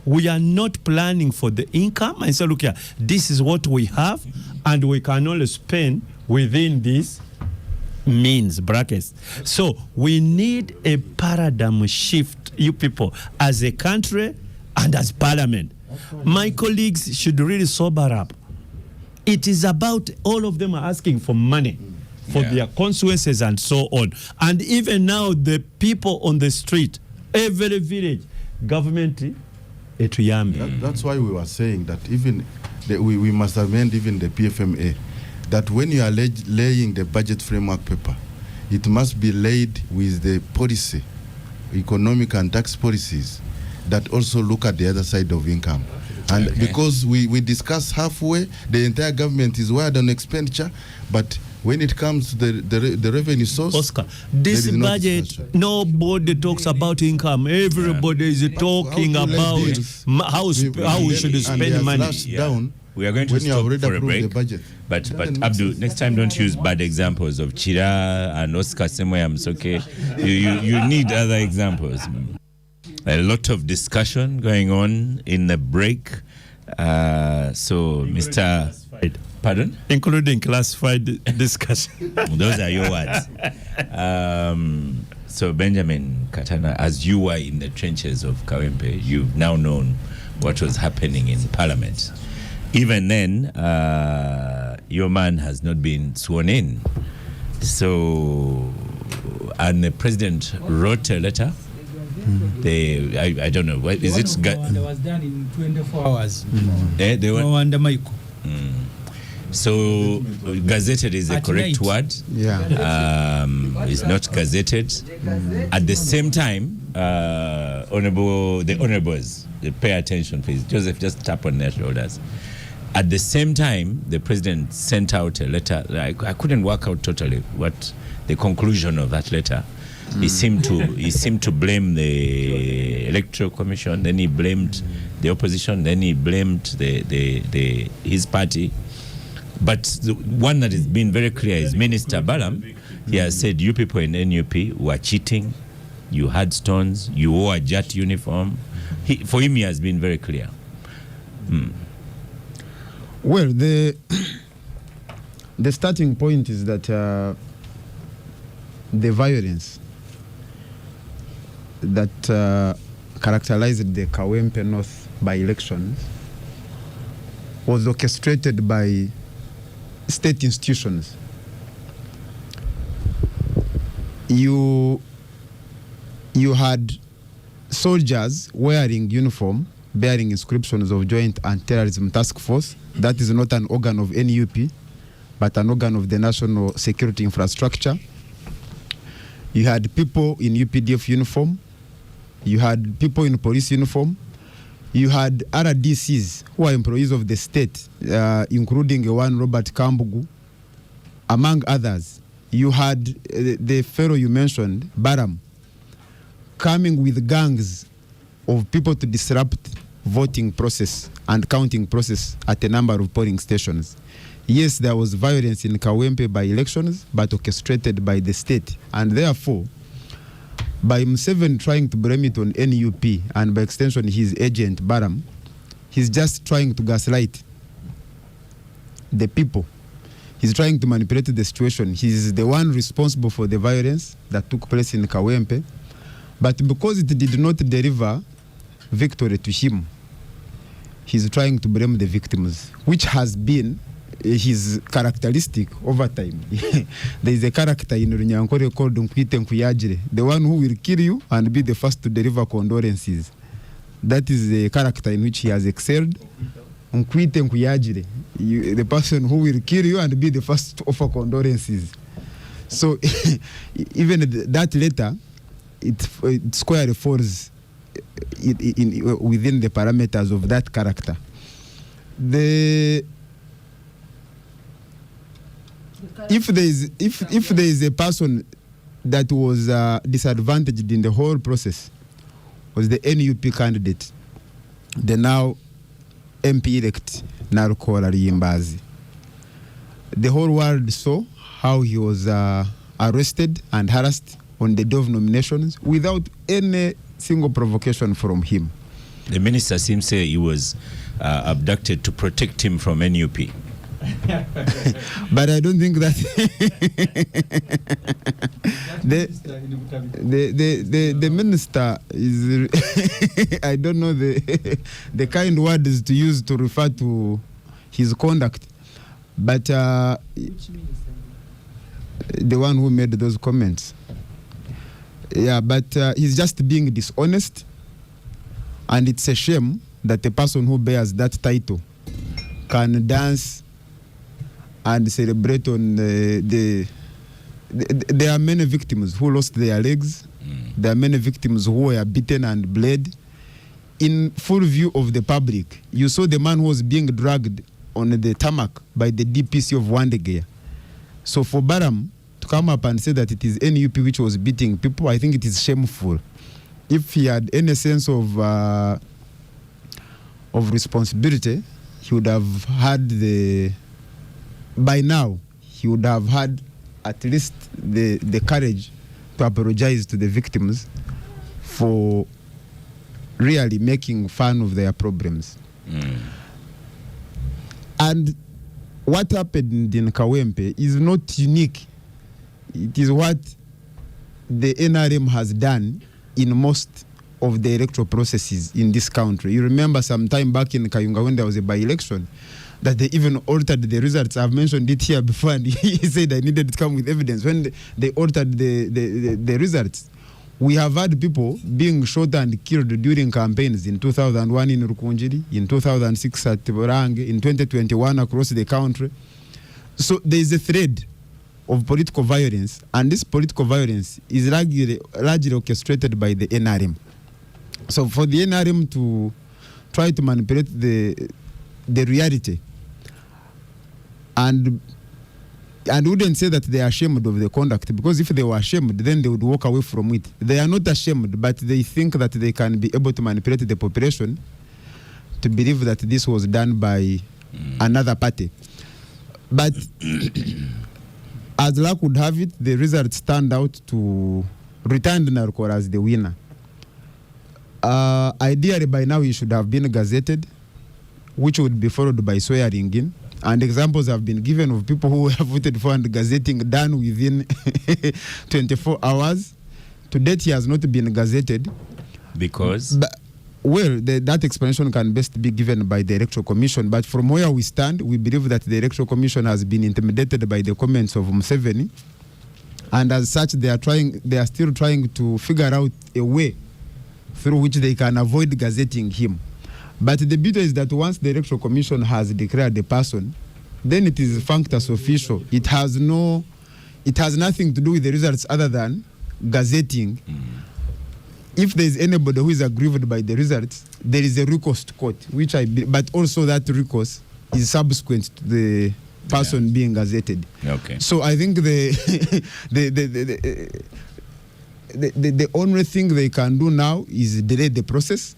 S6: We are not planning for the income. And so look here, this is what we have, and we can only spend within this means, brackets. So we need a paradigm shift, you people, as a country and as Parliament. My colleagues should really sober up. It is about, all of them are asking for money for their consequences and so on. And even now, the people on the street, every village, government,
S4: that's why we were saying that even we must amend even the PFMA, that when you are laying the budget framework paper, it must be laid with the policy, economic and tax policies that also look at the other side of income. And because we discuss halfway, the entire government is wired on expenditure, but when it comes to the revenue source,
S6: Oscar, this budget, nobody talks about income. Everybody is talking about how we should spend money.
S4: Down
S1: we are going to stop for a break. But Abdul, next time don't use bad examples of Chira and Oscar Semoyams, okay? You need other examples. A lot of discussion going on in the break. So, Mr. Pardon?
S6: Including classified discussion.
S1: Those are your words. So, Benjamin Katana, as you were in the trenches of Kawempe, you've now known what was happening in Parliament. even then, your man has not been sworn in. So, and the president wrote a letter. I don't know. What is it?
S3: It was done in 24 hours.
S1: They were.
S3: No wonder, Michael.
S1: So, gazetted is the
S3: At
S1: correct
S3: night.
S1: word.
S7: Yeah.
S1: It's not gazetted. At the same time, the honorables, they pay attention, please. Joseph, just tap on their shoulders. At the same time, the president sent out a letter. I couldn't work out totally what the conclusion of that letter. He seemed to blame the Electoral Commission. Then he blamed the opposition. Then he blamed his party. But the one that has been very clear is Minister Balam. He has said, you people in NUP were cheating. You had stones. You wore a jet uniform. For him, he has been very clear.
S7: Well, the starting point is that the violence that characterized the Kawempe North by-elections was orchestrated by state institutions. You had soldiers wearing uniform bearing inscriptions of Joint Anti-Terrorism Task Force. That is not an organ of NUP, but an organ of the national security infrastructure. You had people in UPDF uniform. You had people in police uniform. You had RDCs who are employees of the state, including one Robert Kambugu, among others. You had the fellow you mentioned, Baram, coming with gangs of people to disrupt voting process and counting process at a number of polling stations. Yes, there was violence in Kawempe by elections, but orchestrated by the state. And therefore, by Museveni trying to blame it on NUP and by extension his agent, Baram, he's just trying to gaslight the people. He's trying to manipulate the situation. He's the one responsible for the violence that took place in Kawempe. But because it did not deliver victory to him, he's trying to blame the victims, which has been his characteristic over time. There is a character in Runyankore called Nkwite Nkuyajire, the one who will kill you and be the first to deliver condolences. That is a character in which he has excelled. Nkwite Nkuyajire, the person who will kill you and be the first to offer condolences. So even that letter, it squarely falls within the parameters of that character. If there is a person that was disadvantaged in the whole process, was the NUP candidate, the now MP-elect Narukola Yimbazi. The whole world saw how he was arrested and harassed on the day of nominations without any single provocation from him.
S1: The minister seems to say he was abducted to protect him from NUP.
S7: But I don't think that the minister is I don't know the kind words to use to refer to his conduct, but the one who made those comments. Yeah, but he's just being dishonest, and it's a shame that a person who bears that title can dance and celebrate on there are many victims who lost their legs. There are many victims who were beaten and bled in full view of the public. You saw the man who was being dragged on the tarmac by the DPC of Wandegea. So for Baram to come up and say that it is NUP which was beating people, I think it is shameful. If he had any sense of responsibility, he would have had by now, he would have had at least the courage to apologize to the victims for really making fun of their problems. And what happened in Kawempe is not unique. It is what the NRM has done in most of the electoral processes in this country. You remember some time back in Kayunga when there was a by-election, that they even altered the results. I've mentioned it here before, and he said I needed to come with evidence. When they altered the results, we have had people being shot and killed during campaigns in 2001 in Rukunjiri, in 2006 at Borange, in 2021 across the country. So there is a thread of political violence, and this political violence is largely orchestrated by the NRM. So for the NRM to try to manipulate the reality, and wouldn't say that they are ashamed of the conduct, because if they were ashamed, then they would walk away from it. They are not ashamed, but they think that they can be able to manipulate the population to believe that this was done by another party. But as luck would have it, the results turned out to return Narco as the winner. Ideally, by now, he should have been gazetted, which would be followed by swearing in. And examples have been given of people who have voted for and gazetting done within 24 hours. To date, he has not been gazetted.
S1: Because?
S7: That explanation can best be given by the Electoral Commission. But from where we stand, we believe that the Electoral Commission has been intimidated by the comments of Museveni. And as such, they are still trying to figure out a way through which they can avoid gazetting him. But the beauty is that once the Electoral Commission has declared the person, then it is functus official. It has nothing to do with the results other than gazetting. If there is anybody who is aggrieved by the results, there is a recourse to court, but also that recourse is subsequent to the person being gazetted.
S1: Okay.
S7: So I think the only thing they can do now is delay the process.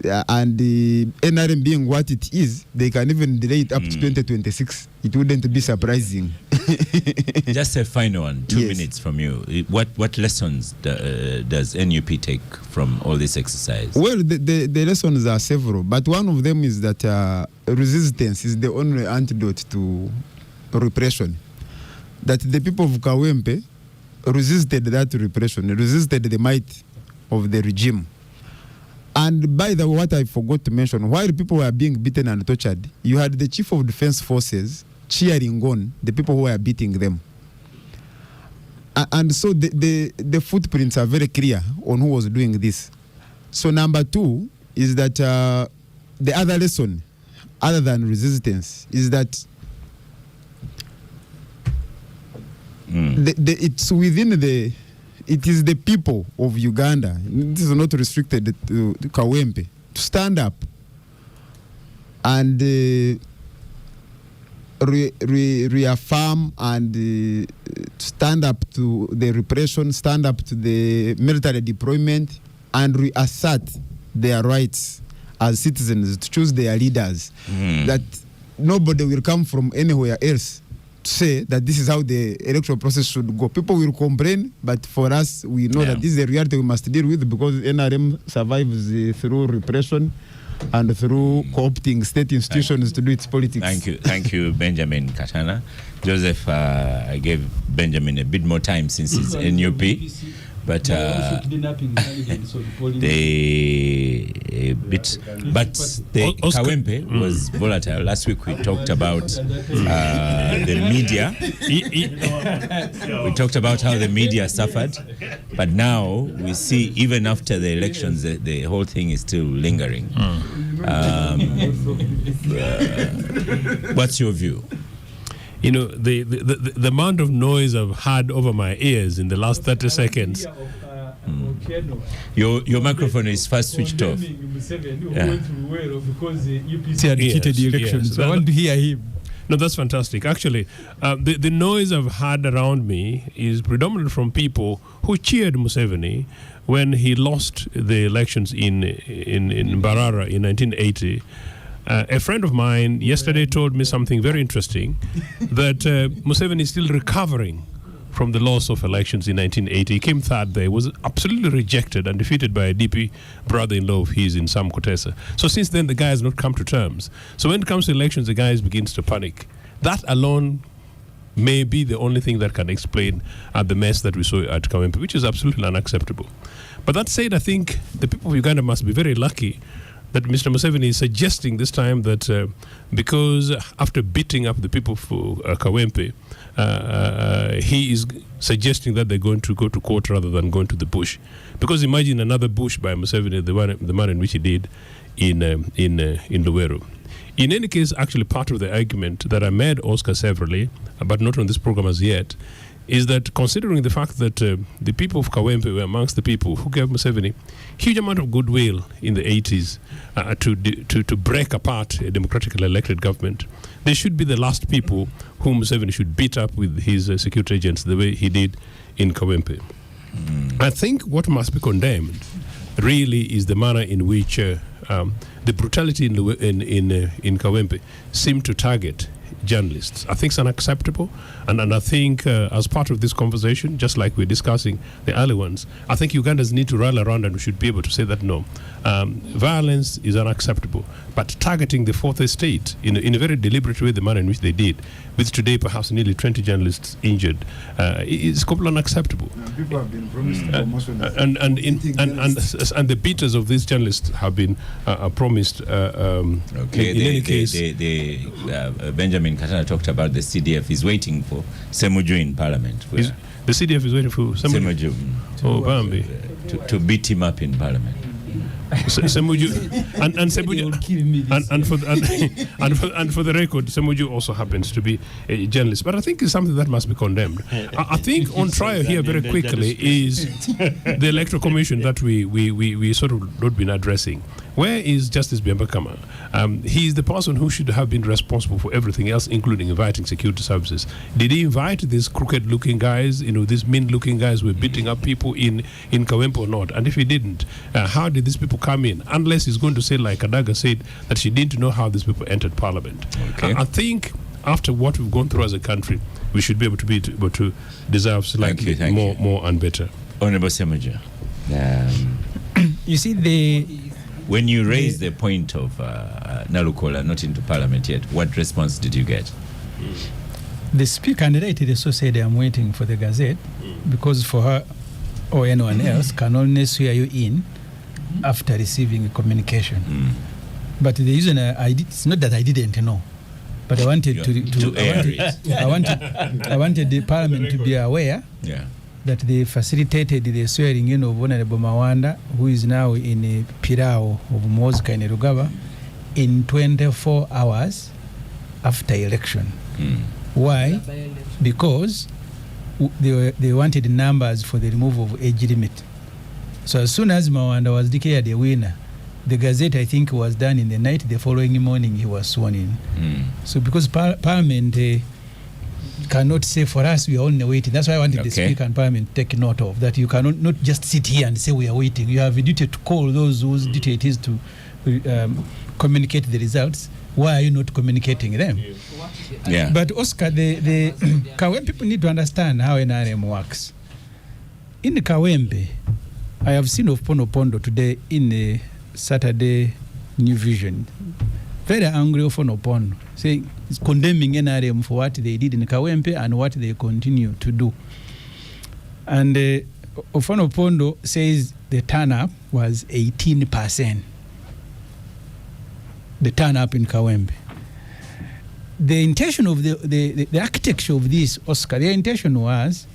S7: And the NRM being what it is, they can even delay it up to 2026. It wouldn't be surprising.
S1: Just a final one, 2
S7: Yes.
S1: minutes from you. What lessons does NUP take from all this exercise?
S7: Well, the lessons are several, but one of them is that resistance is the only antidote to repression. That the people of Kawempe resisted that repression, resisted the might of the regime. And by the way, what I forgot to mention, while people were being beaten and tortured, you had the Chief of Defense Forces cheering on the people who were beating them. And so the footprints are very clear on who was doing this. So number two is that the other lesson, other than resistance, is that it's within it is the people of Uganda, this is not restricted to Kawempe, to stand up and reaffirm and stand up to the repression, stand up to the military deployment, and reassert their rights as citizens to choose their leaders. That nobody will come from anywhere else to say that this is how the electoral process should go. People will complain, but for us, we know that this is a reality we must deal with, because NRM survives through repression and through co-opting state institutions to do its politics.
S1: Thank you, Benjamin Katana. Joseph, I gave Benjamin a bit more time since it's NUP. But Kawempe was volatile. Last week we talked about the media. We talked about how the media suffered, but now we see even after the elections the whole thing is still lingering. What's your view?
S5: You know, the amount of noise I've had over my ears in the last 30 seconds.
S1: Your microphone is first switched off.
S3: He had defeated the elections.
S5: Yes.
S3: So I want to hear him.
S5: No, that's fantastic. Actually, the noise I've had around me is predominantly from people who cheered Museveni when he lost the elections in Mbarara in 1980. A friend of mine yesterday told me something very interesting, that Museveni is still recovering from the loss of elections in 1980. He came third there, was absolutely rejected and defeated by a DP brother-in-law of his in Sam Kutesa. So since then, the guy has not come to terms. So when it comes to elections, the guy begins to panic. That alone may be the only thing that can explain the mess that we saw at Kawempe, which is absolutely unacceptable. But that said, I think the people of Uganda must be very lucky that Mr. Museveni is suggesting this time that because after beating up the people for Kawempe, he is suggesting that they're going to go to court rather than going to the bush. Because imagine another bush by Museveni, the manner in which he did in Luweero. In any case, actually part of the argument that I made Oscar severally, but not on this program as yet, is that considering the fact that the people of Kawempe were amongst the people who gave Museveni huge amount of goodwill in the 80s to break apart a democratically elected government, they should be the last people whom Museveni should beat up with his security agents the way he did in Kawempe. I think what must be condemned really is the manner in which the brutality in Kawempe seemed to target journalists. I think it's unacceptable, and I think as part of this conversation, just like we're discussing the early ones, I think Ugandans need to rally around and we should be able to say that no, violence is unacceptable, but targeting the fourth estate in a very deliberate way, the manner in which they did, with today perhaps nearly 20 journalists injured, is completely unacceptable.
S7: People have been promised promotion.
S5: And the beaters of these journalists have been promised.
S1: Okay,
S5: in any case,
S1: Benjamin Katana talked about the CDF is waiting for Semuju in Parliament.
S5: The CDF is waiting for
S1: Semuju
S5: Bambi
S1: to beat him up in Parliament.
S5: Semuju and for the record, Semuju also happens to be a journalist, but I think it's something that must be condemned. I think on trial here very quickly is the Electoral Commission that we sort of not been addressing. Where is Justice Byambakama? He is the person who should have been responsible for everything else, including inviting security services. Did he invite these crooked-looking guys, these mean-looking guys who were beating up people in Kawempe or not? And if he didn't, how did these people come in? Unless he's going to say, like Adaga said, that she didn't know how these people entered Parliament.
S1: Okay.
S5: I think after what we've gone through as a country, we should be able to deserve slightly more and better.
S1: Honorable Semuju.
S3: You see,
S1: when you raised the point of Nalukola not into Parliament yet, what response did you get?
S3: The speaker candidate also said, I'm waiting for the Gazette, because for her or anyone else can only swear you in after receiving a communication. But the reason it's not that I didn't know, but I wanted I wanted the Parliament to be aware that they facilitated the swearing in of Honorable Mawanda, who is now in Pirao of Mozika in Rugaba, in 24 hours after election. Why? Because they wanted numbers for the removal of age limit. So as soon as Mawanda was declared a winner, the Gazette, I think, was done in the night. The following morning, he was sworn in. So because Parliament cannot say for us we are only waiting. That's why I wanted the Speaker and Parliament to take note of that. You cannot not just sit here and say we are waiting. You have a duty to call those whose duty it is to communicate the results. Why are you not communicating them? But Oscar, the Kawempe people need to understand how NRM works. In the Kawempe, I have seen of Pondo today in the Saturday New Vision. Very angry of Pondo, saying it's condemning NRM for what they did in Kawempe and what they continue to do. And Ofono Pondo says the turn-up was 18%. The turn-up in Kawempe. The intention of the architecture of this, Oscar, their intention was,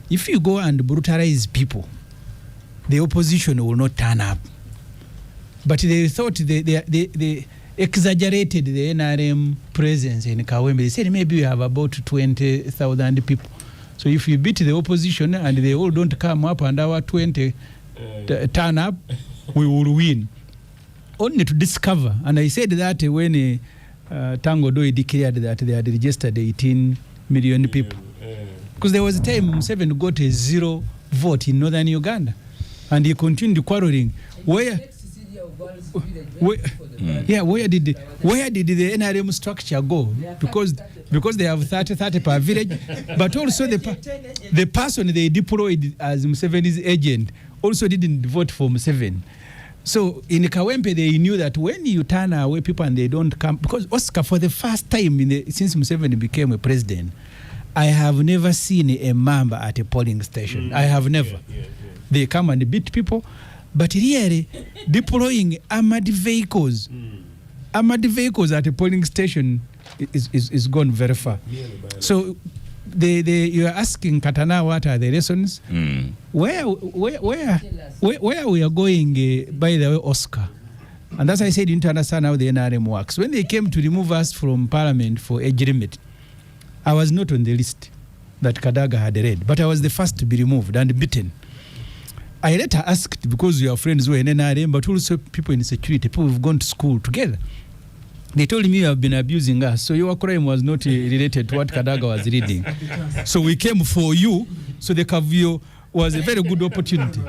S3: if you go and brutalize people, the opposition will not turn up. But they thought they exaggerated the NRM presence in Kawempe. They said maybe we have about 20,000 people. So if you beat the opposition and they all don't come up and our 20 turn up, we will win. Only to discover, and I said that when Tango Doi declared that they had registered 18 million people. Because there was a time Museveni got a 0 vote in northern Uganda. And he continued quarreling. Where did the NRM structure go? Because they have 30 per village, but also the person they deployed as Museveni's agent also didn't vote for Museveni. So in Kawempe, they knew that when you turn away people and they don't come, because Oscar, for the first time since Museveni became a president, I have never seen a member at a polling station. I have never. they come and beat people. But really, deploying armored vehicles at a polling station is gone very far. So you are asking Katana, what are the lessons? Where we are going, by the way, Oscar. And that's why I said you need to understand how the NRM works. When they came to remove us from Parliament for age limit, I was not on the list that Kadaga had read, but I was the first to be removed and beaten. I later asked, because we are friends who are in NRM, but also people in security, people who've gone to school together. They told me you have been abusing us, so your crime was not related to what Kadaga was reading. So we came for you, so the Kavio was a very good opportunity.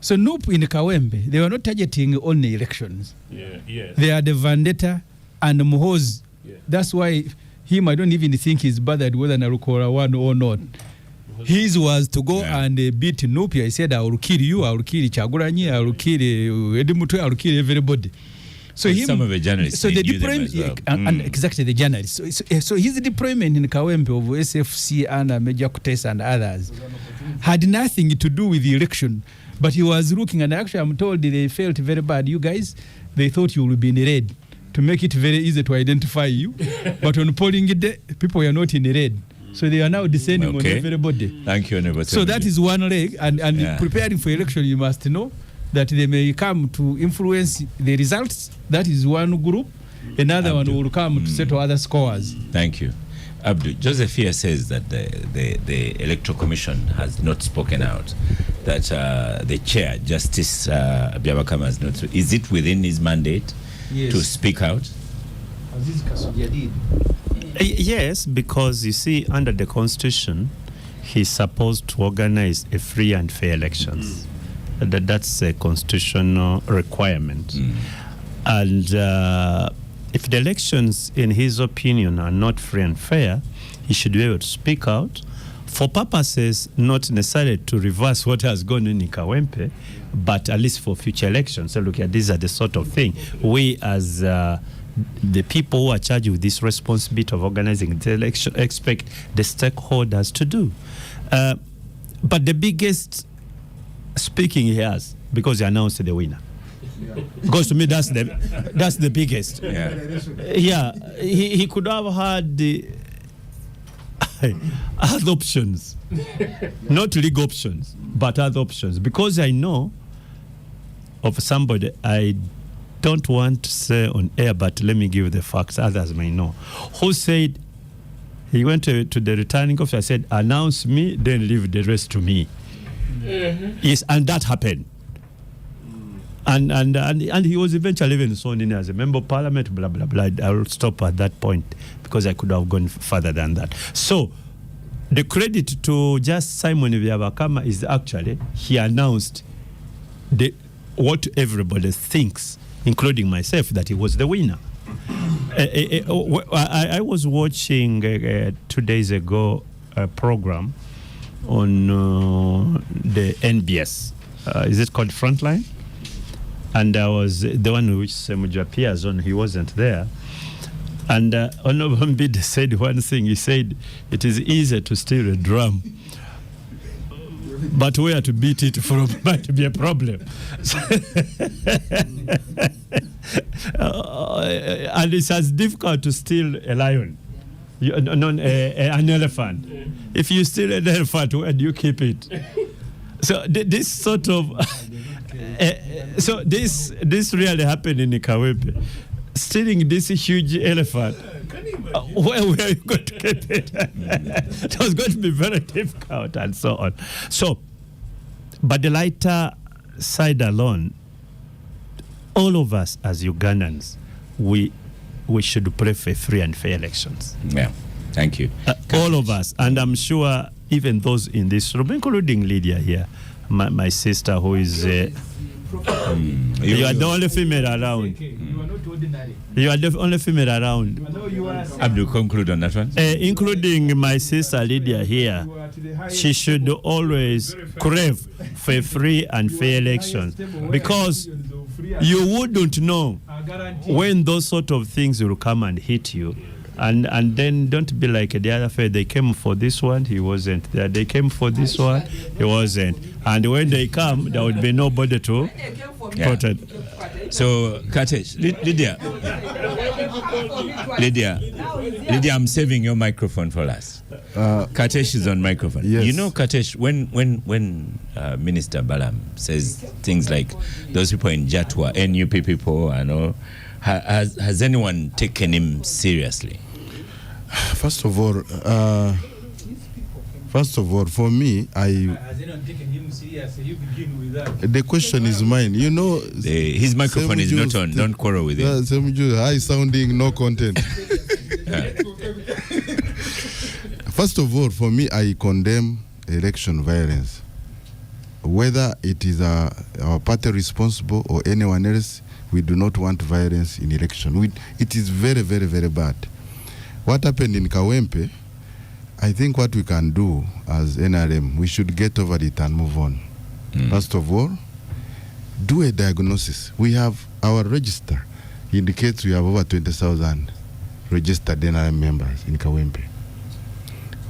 S3: So Noop in Kawempe, they were not targeting only elections. They are the vendetta and Muhoz. That's why I don't even think he's bothered whether Narukora won or not. His was to go and beat Nupia. He said, I will kill you, I will kill Chaguranyi, I will kill Edimutu, I will kill everybody. So
S1: some of the journalists,
S3: so the deployment, and exactly the journalists. So his deployment in Kawempe of SFC and Major Kutes and others had nothing to do with the election. But he was looking, and actually I'm told they felt very bad. You guys, they thought you would be in red to make it very easy to identify you. But on polling day, people were not in red. So they are now descending on everybody.
S1: Thank you, Honorable.
S3: So that is one leg, and preparing for election, you must know that they may come to influence the results. That is one group. Another one will come to settle other scores.
S1: Thank you. Abdul, Joseph here says that the Electoral Commission has not spoken out, that the chair, Justice Biabakama, has not. Is it within his mandate to speak out?
S6: Yes, because you see, under the Constitution, he's supposed to organize a free and fair elections. That's a constitutional requirement. And if the elections, in his opinion, are not free and fair, he should be able to speak out for purposes not necessarily to reverse what has gone on in Kawempe, but at least for future elections. So look, these are the sort of thing we as the people who are charged with this responsibility of organizing the election expect the stakeholders to do. But the biggest speaking he has, because he announced the winner. Because to me, that's the biggest. He could have had the other options, not legal options, but other options. Because I know of somebody, I don't want to say on air, but let me give the facts, others may know, who said he went to the returning officer, said, announce me, then leave the rest to me. Yes, and that happened. And he was eventually even sworn in as a member of parliament, blah, blah, blah. I will stop at that point because I could have gone further than that. So the credit to just Simon Biabakama is actually he announced what everybody thinks, including myself, that he was the winner. I was watching 2 days ago a program on the NBS. Is it called Frontline? And I was the one which Semuju appears on. He wasn't there. And Honorable Mbide said one thing. He said, it is easy to steal a drum, but where to beat it from might be a problem. And it's as difficult to steal a lion, an elephant. If you steal an elephant, where do you keep it? So this sort of... so this really happened in Kawempe. Stealing this huge elephant, where are you going to keep it? It was going to be very difficult and so on. So, but the lighter side alone, all of us as Ugandans, we should pray for free and fair elections.
S1: Yeah, thank you.
S6: All of us, and I'm sure even those in this room, including Lydia here, my sister who is... you are the only female around.
S3: You are not ordinary.
S6: You are the only female around.
S1: Abdul, conclude on that one.
S6: Including my sister Lydia here. She should always crave for free and fair elections, because you wouldn't know when those sort of things will come and hit you And then don't be like the other fair. They came for this one, he wasn't there. They came for this one, he wasn't. And when they come, there would be nobody to put it.
S1: So, Katesh, Lydia, I'm saving your microphone for last. Katesh is on microphone.
S4: Yes.
S1: You know, Katesh, when Minister Balam says things like those people in Jatwa, NUP people and all, has anyone taken him seriously?
S4: First of all, for me,
S3: Has anyone taken him seriously? You begin with that.
S4: the question is mine. You know,
S1: His microphone is not on. Don't quarrel with him.
S4: High sounding, no content. First of all, for me, I condemn election violence. Whether it is our party responsible or anyone else, we do not want violence in election. It is very, very, very bad. What happened in Kawempe, I think what we can do as NRM, we should get over it and move on. First of all, do a diagnosis. We have our register indicates we have over 20,000 registered NRM members in Kawempe.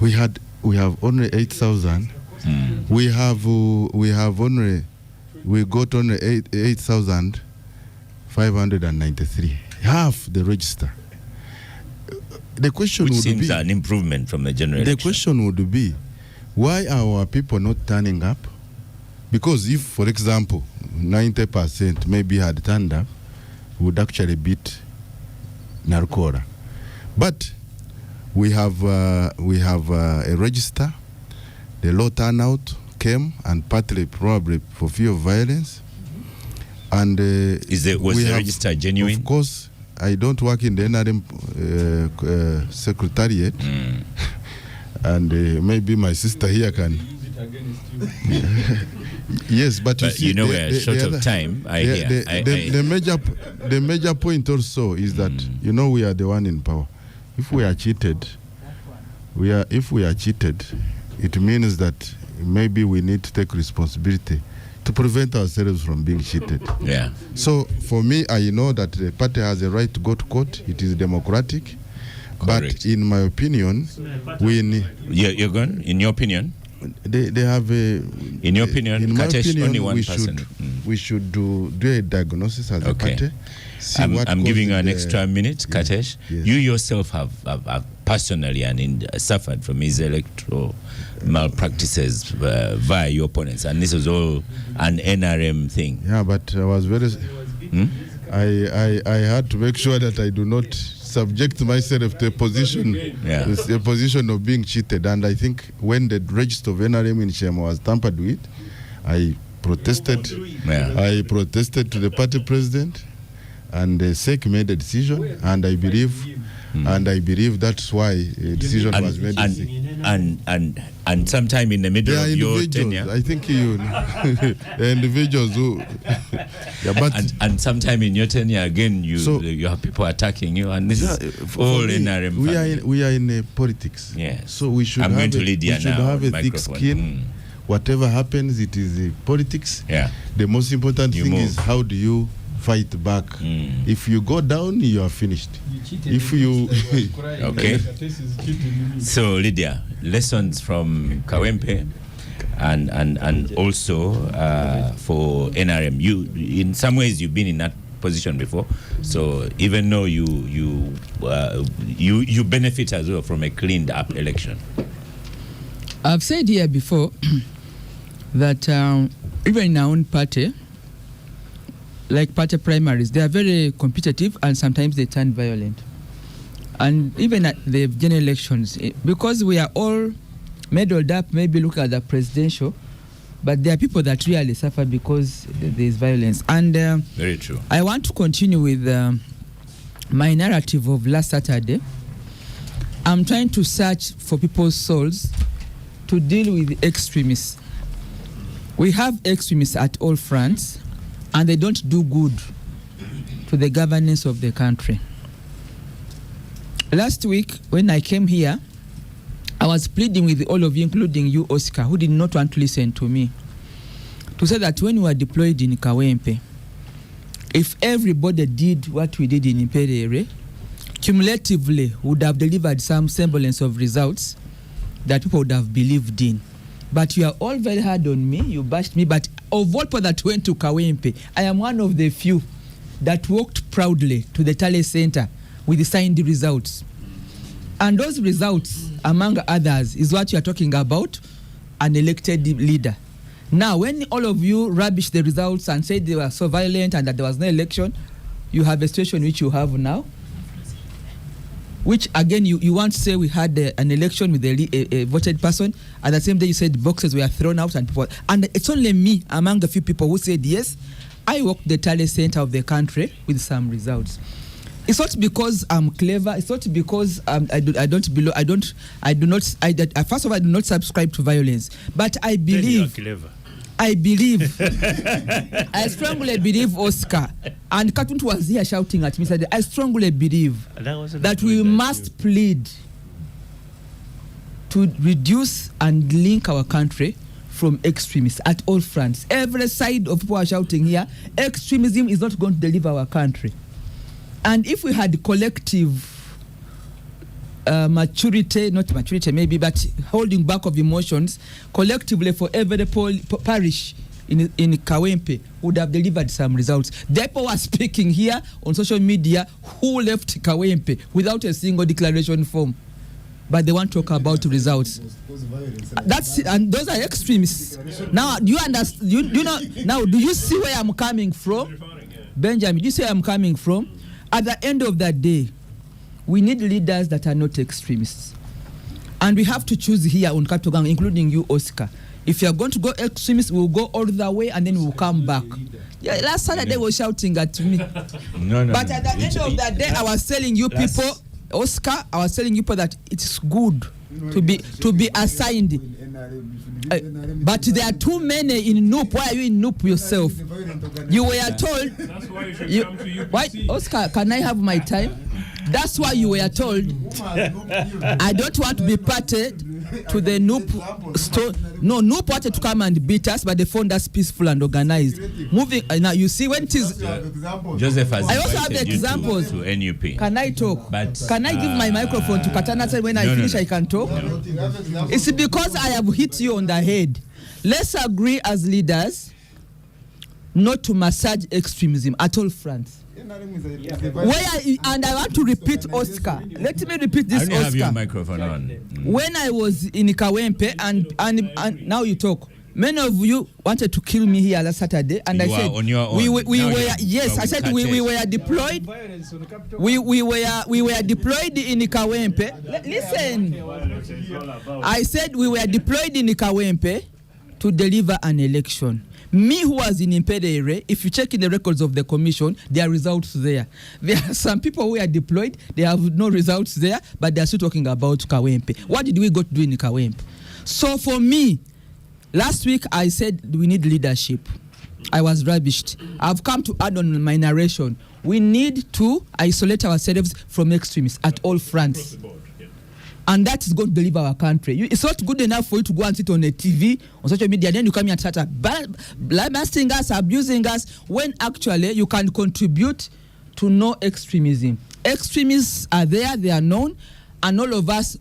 S4: We have only 8,000. We got only 8,593. Half the register. The question
S1: Which
S4: would
S1: seems
S4: be
S1: an improvement from the general
S4: the
S1: election.
S4: question would be, why are our people not turning up? Because if, for example, 90% maybe had turned up, would actually beat Narkora. But we have a register. The low turnout came, and partly probably for fear of violence. And
S1: was the register genuine?
S4: Of course, I don't work in the NRM secretariat, and maybe my sister here can. Yes, but you see,
S1: we're short of time.
S4: The major point also is that we are the one in power. If we are cheated, it means that maybe we need to take responsibility to prevent ourselves from being cheated.
S1: Yeah.
S4: So for me, I know that the party has a right to go to court. It is democratic.
S1: Correct.
S4: But in my opinion, we need...
S1: You're gone? In your opinion?
S4: They have a...
S1: In your opinion,
S4: in my
S1: Katesh,
S4: opinion,
S1: only one person.
S4: We should do a diagnosis as a party.
S1: I'm giving you an extra minute, Katesh.
S4: Yes.
S1: You yourself have personally suffered from his electoral malpractices via your opponents, and this was all an NRM thing.
S4: Yeah, but I was very... I had to make sure that I do not subject myself to a position of being cheated. And I think when the register of NRM in Shema was tampered with, I protested.
S1: Yeah.
S4: I protested to the party president, and the SEC made a decision, and I believe that's why a decision was made.
S1: And sometime in the middle of your tenure,
S4: I think individuals who.
S1: and sometime in your tenure again, you have people attacking you, and this is all NRM.
S4: We are in politics.
S1: Yeah.
S4: So we should have a thick skin. Whatever happens, it is politics.
S1: Yeah.
S4: The most important thing is how do you fight back. If you go down, you are finished. If you
S1: okay. So Lydia, lessons from Kawempe and also for NRM. You, in some ways, you've been in that position before. So even though you benefit as well from a cleaned up election.
S2: I've said here before that even in our own party, like party primaries, they are very competitive and sometimes they turn violent. And even at the general elections, because we are all meddled up, maybe look at the presidential, but there are people that really suffer because there is violence. And
S1: very true.
S2: I want to continue with my narrative of last Saturday. I'm trying to search for people's souls to deal with extremists. We have extremists at all fronts, and they don't do good to the governance of the country. Last week, when I came here, I was pleading with all of you, including you, Oscar, who did not want to listen to me, to say that when we were deployed in Kawempe, if everybody did what we did in Imperere, cumulatively would have delivered some semblance of results that people would have believed in. But you are all very hard on me, you bashed me, but of all people that went to Kawempe, I am one of the few that walked proudly to the Tale Center with the signed results. And those results, among others, is what you are talking about, an elected leader. Now, when all of you rubbish the results and say they were so violent and that there was no election, you have a situation which you have now, which again you want to say we had an election with a voted person. At the same day, you said boxes were thrown out and people, and it's only me among a few people who said yes, I walked the Tale Center of the country with some results. It's not because I'm clever. It's not because first of all, I do not subscribe to violence. But I believe.
S6: Then you are clever.
S2: I strongly believe, Oscar, and Katun was here shouting at me, said, I strongly believe that we must plead to reduce and link our country from extremists at all fronts. Every side of people are shouting here, extremism is not going to deliver our country. And if we had collective maturity, not maturity maybe, but holding back of emotions, collectively for every parish in Kawempe would have delivered some results. The people were speaking here on social media who left Kawempe without a single declaration form. But they want to talk about results. And those are extremists. Now, do you understand? You know? Now, do you see where I'm coming from, Benjamin? Do you see where I'm coming from? At the end of that day, we need leaders that are not extremists. And we have to choose here on Capital Gang, including you, Oscar. If you are going to go extremist, we'll go all the way and then we'll come back. Yeah, last Saturday they were shouting at me.
S1: No.
S2: But at the end of that day, I was telling you people, Oscar, I was telling you people that it's good to be assigned. But there are too many in Noop. Why are you in Noop yourself? You were told.
S5: That's why you should come to UPC.
S2: Why, Oscar? Can I have my time? That's why you were told. I don't want to be parted to the Noop store. No, Noop wanted to come and beat us, but they found us peaceful and organized. Moving now, you see when it is.
S1: Joseph has
S2: I also have the
S1: invited you
S2: examples.
S1: to NUP.
S2: Can I talk?
S1: But,
S2: can I give my microphone to Katana? So when I finish, I can talk.
S1: No.
S2: It's because I have hit you on the head. Let's agree as leaders not to massage extremism at all fronts. And I want to repeat, Oscar. Let me repeat this,
S1: I only
S2: Oscar.
S1: have your microphone on.
S2: When I was in Kawempe and now you talk. Many of you wanted to kill me here last Saturday, and
S1: You
S2: I said
S1: are on your own.
S2: we were
S1: Now
S2: yes. I said we were deployed. We were deployed in Kawempe. Listen, I said we were deployed in Kawempe to deliver an election. Me who was in Impedere, if you check in the records of the commission, there are results there. There are some people who are deployed, they have no results there, but they are still talking about Kawempe. What did we go to do in Kawempe? So for me, last week I said we need leadership. I was rubbished. I've come to add on my narration. We need to isolate ourselves from extremists at all fronts. And that is going to deliver our country. It's not good enough for you to go and sit on a TV, on social media, then you come here and start blasting us, abusing us, when actually you can contribute to no extremism. Extremists are there, they are known, and not all of us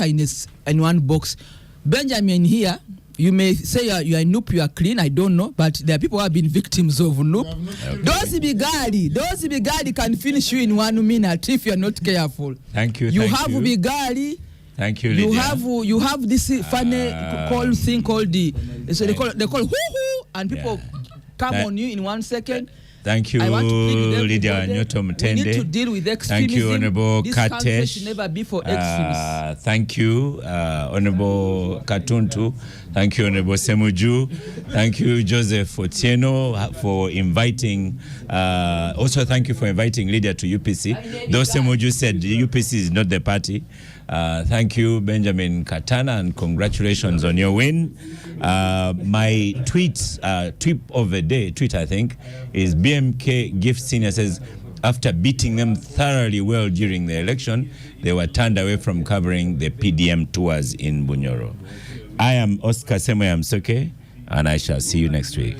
S2: are in one box. Benjamin here, you may say you are Noop, you are clean, I don't know, but there are people who have been victims of Noop. Okay. Those Bigali can finish you in 1 minute if you are not careful.
S1: Thank you.
S2: You have Bigali.
S1: Thank you, Lydia.
S2: You have this funny call thing called the. So they call hoo hoo, and people come on you in 1 second.
S1: Thank you, Lydia Nyoto Mutende.
S2: We need to deal with extremism.
S1: Thank you, Honorable
S2: This country should
S1: Katesh.
S2: never be for extremists.
S1: Thank you, Honorable Katuntu. Thank you, Honorable Semuju. Thank you, Joseph Otieno, for inviting. Also, thank you for inviting Lydia to UPC. Though Semuju said UPC is not the party. Thank you, Benjamin Katana, and congratulations on your win. My tweet of the day, I think, is BMK Gift Senior says, after beating them thoroughly well during the election, they were turned away from covering the PDM tours in Bunyoro. I am Oscar Semoyam Soke, and I shall see you next week.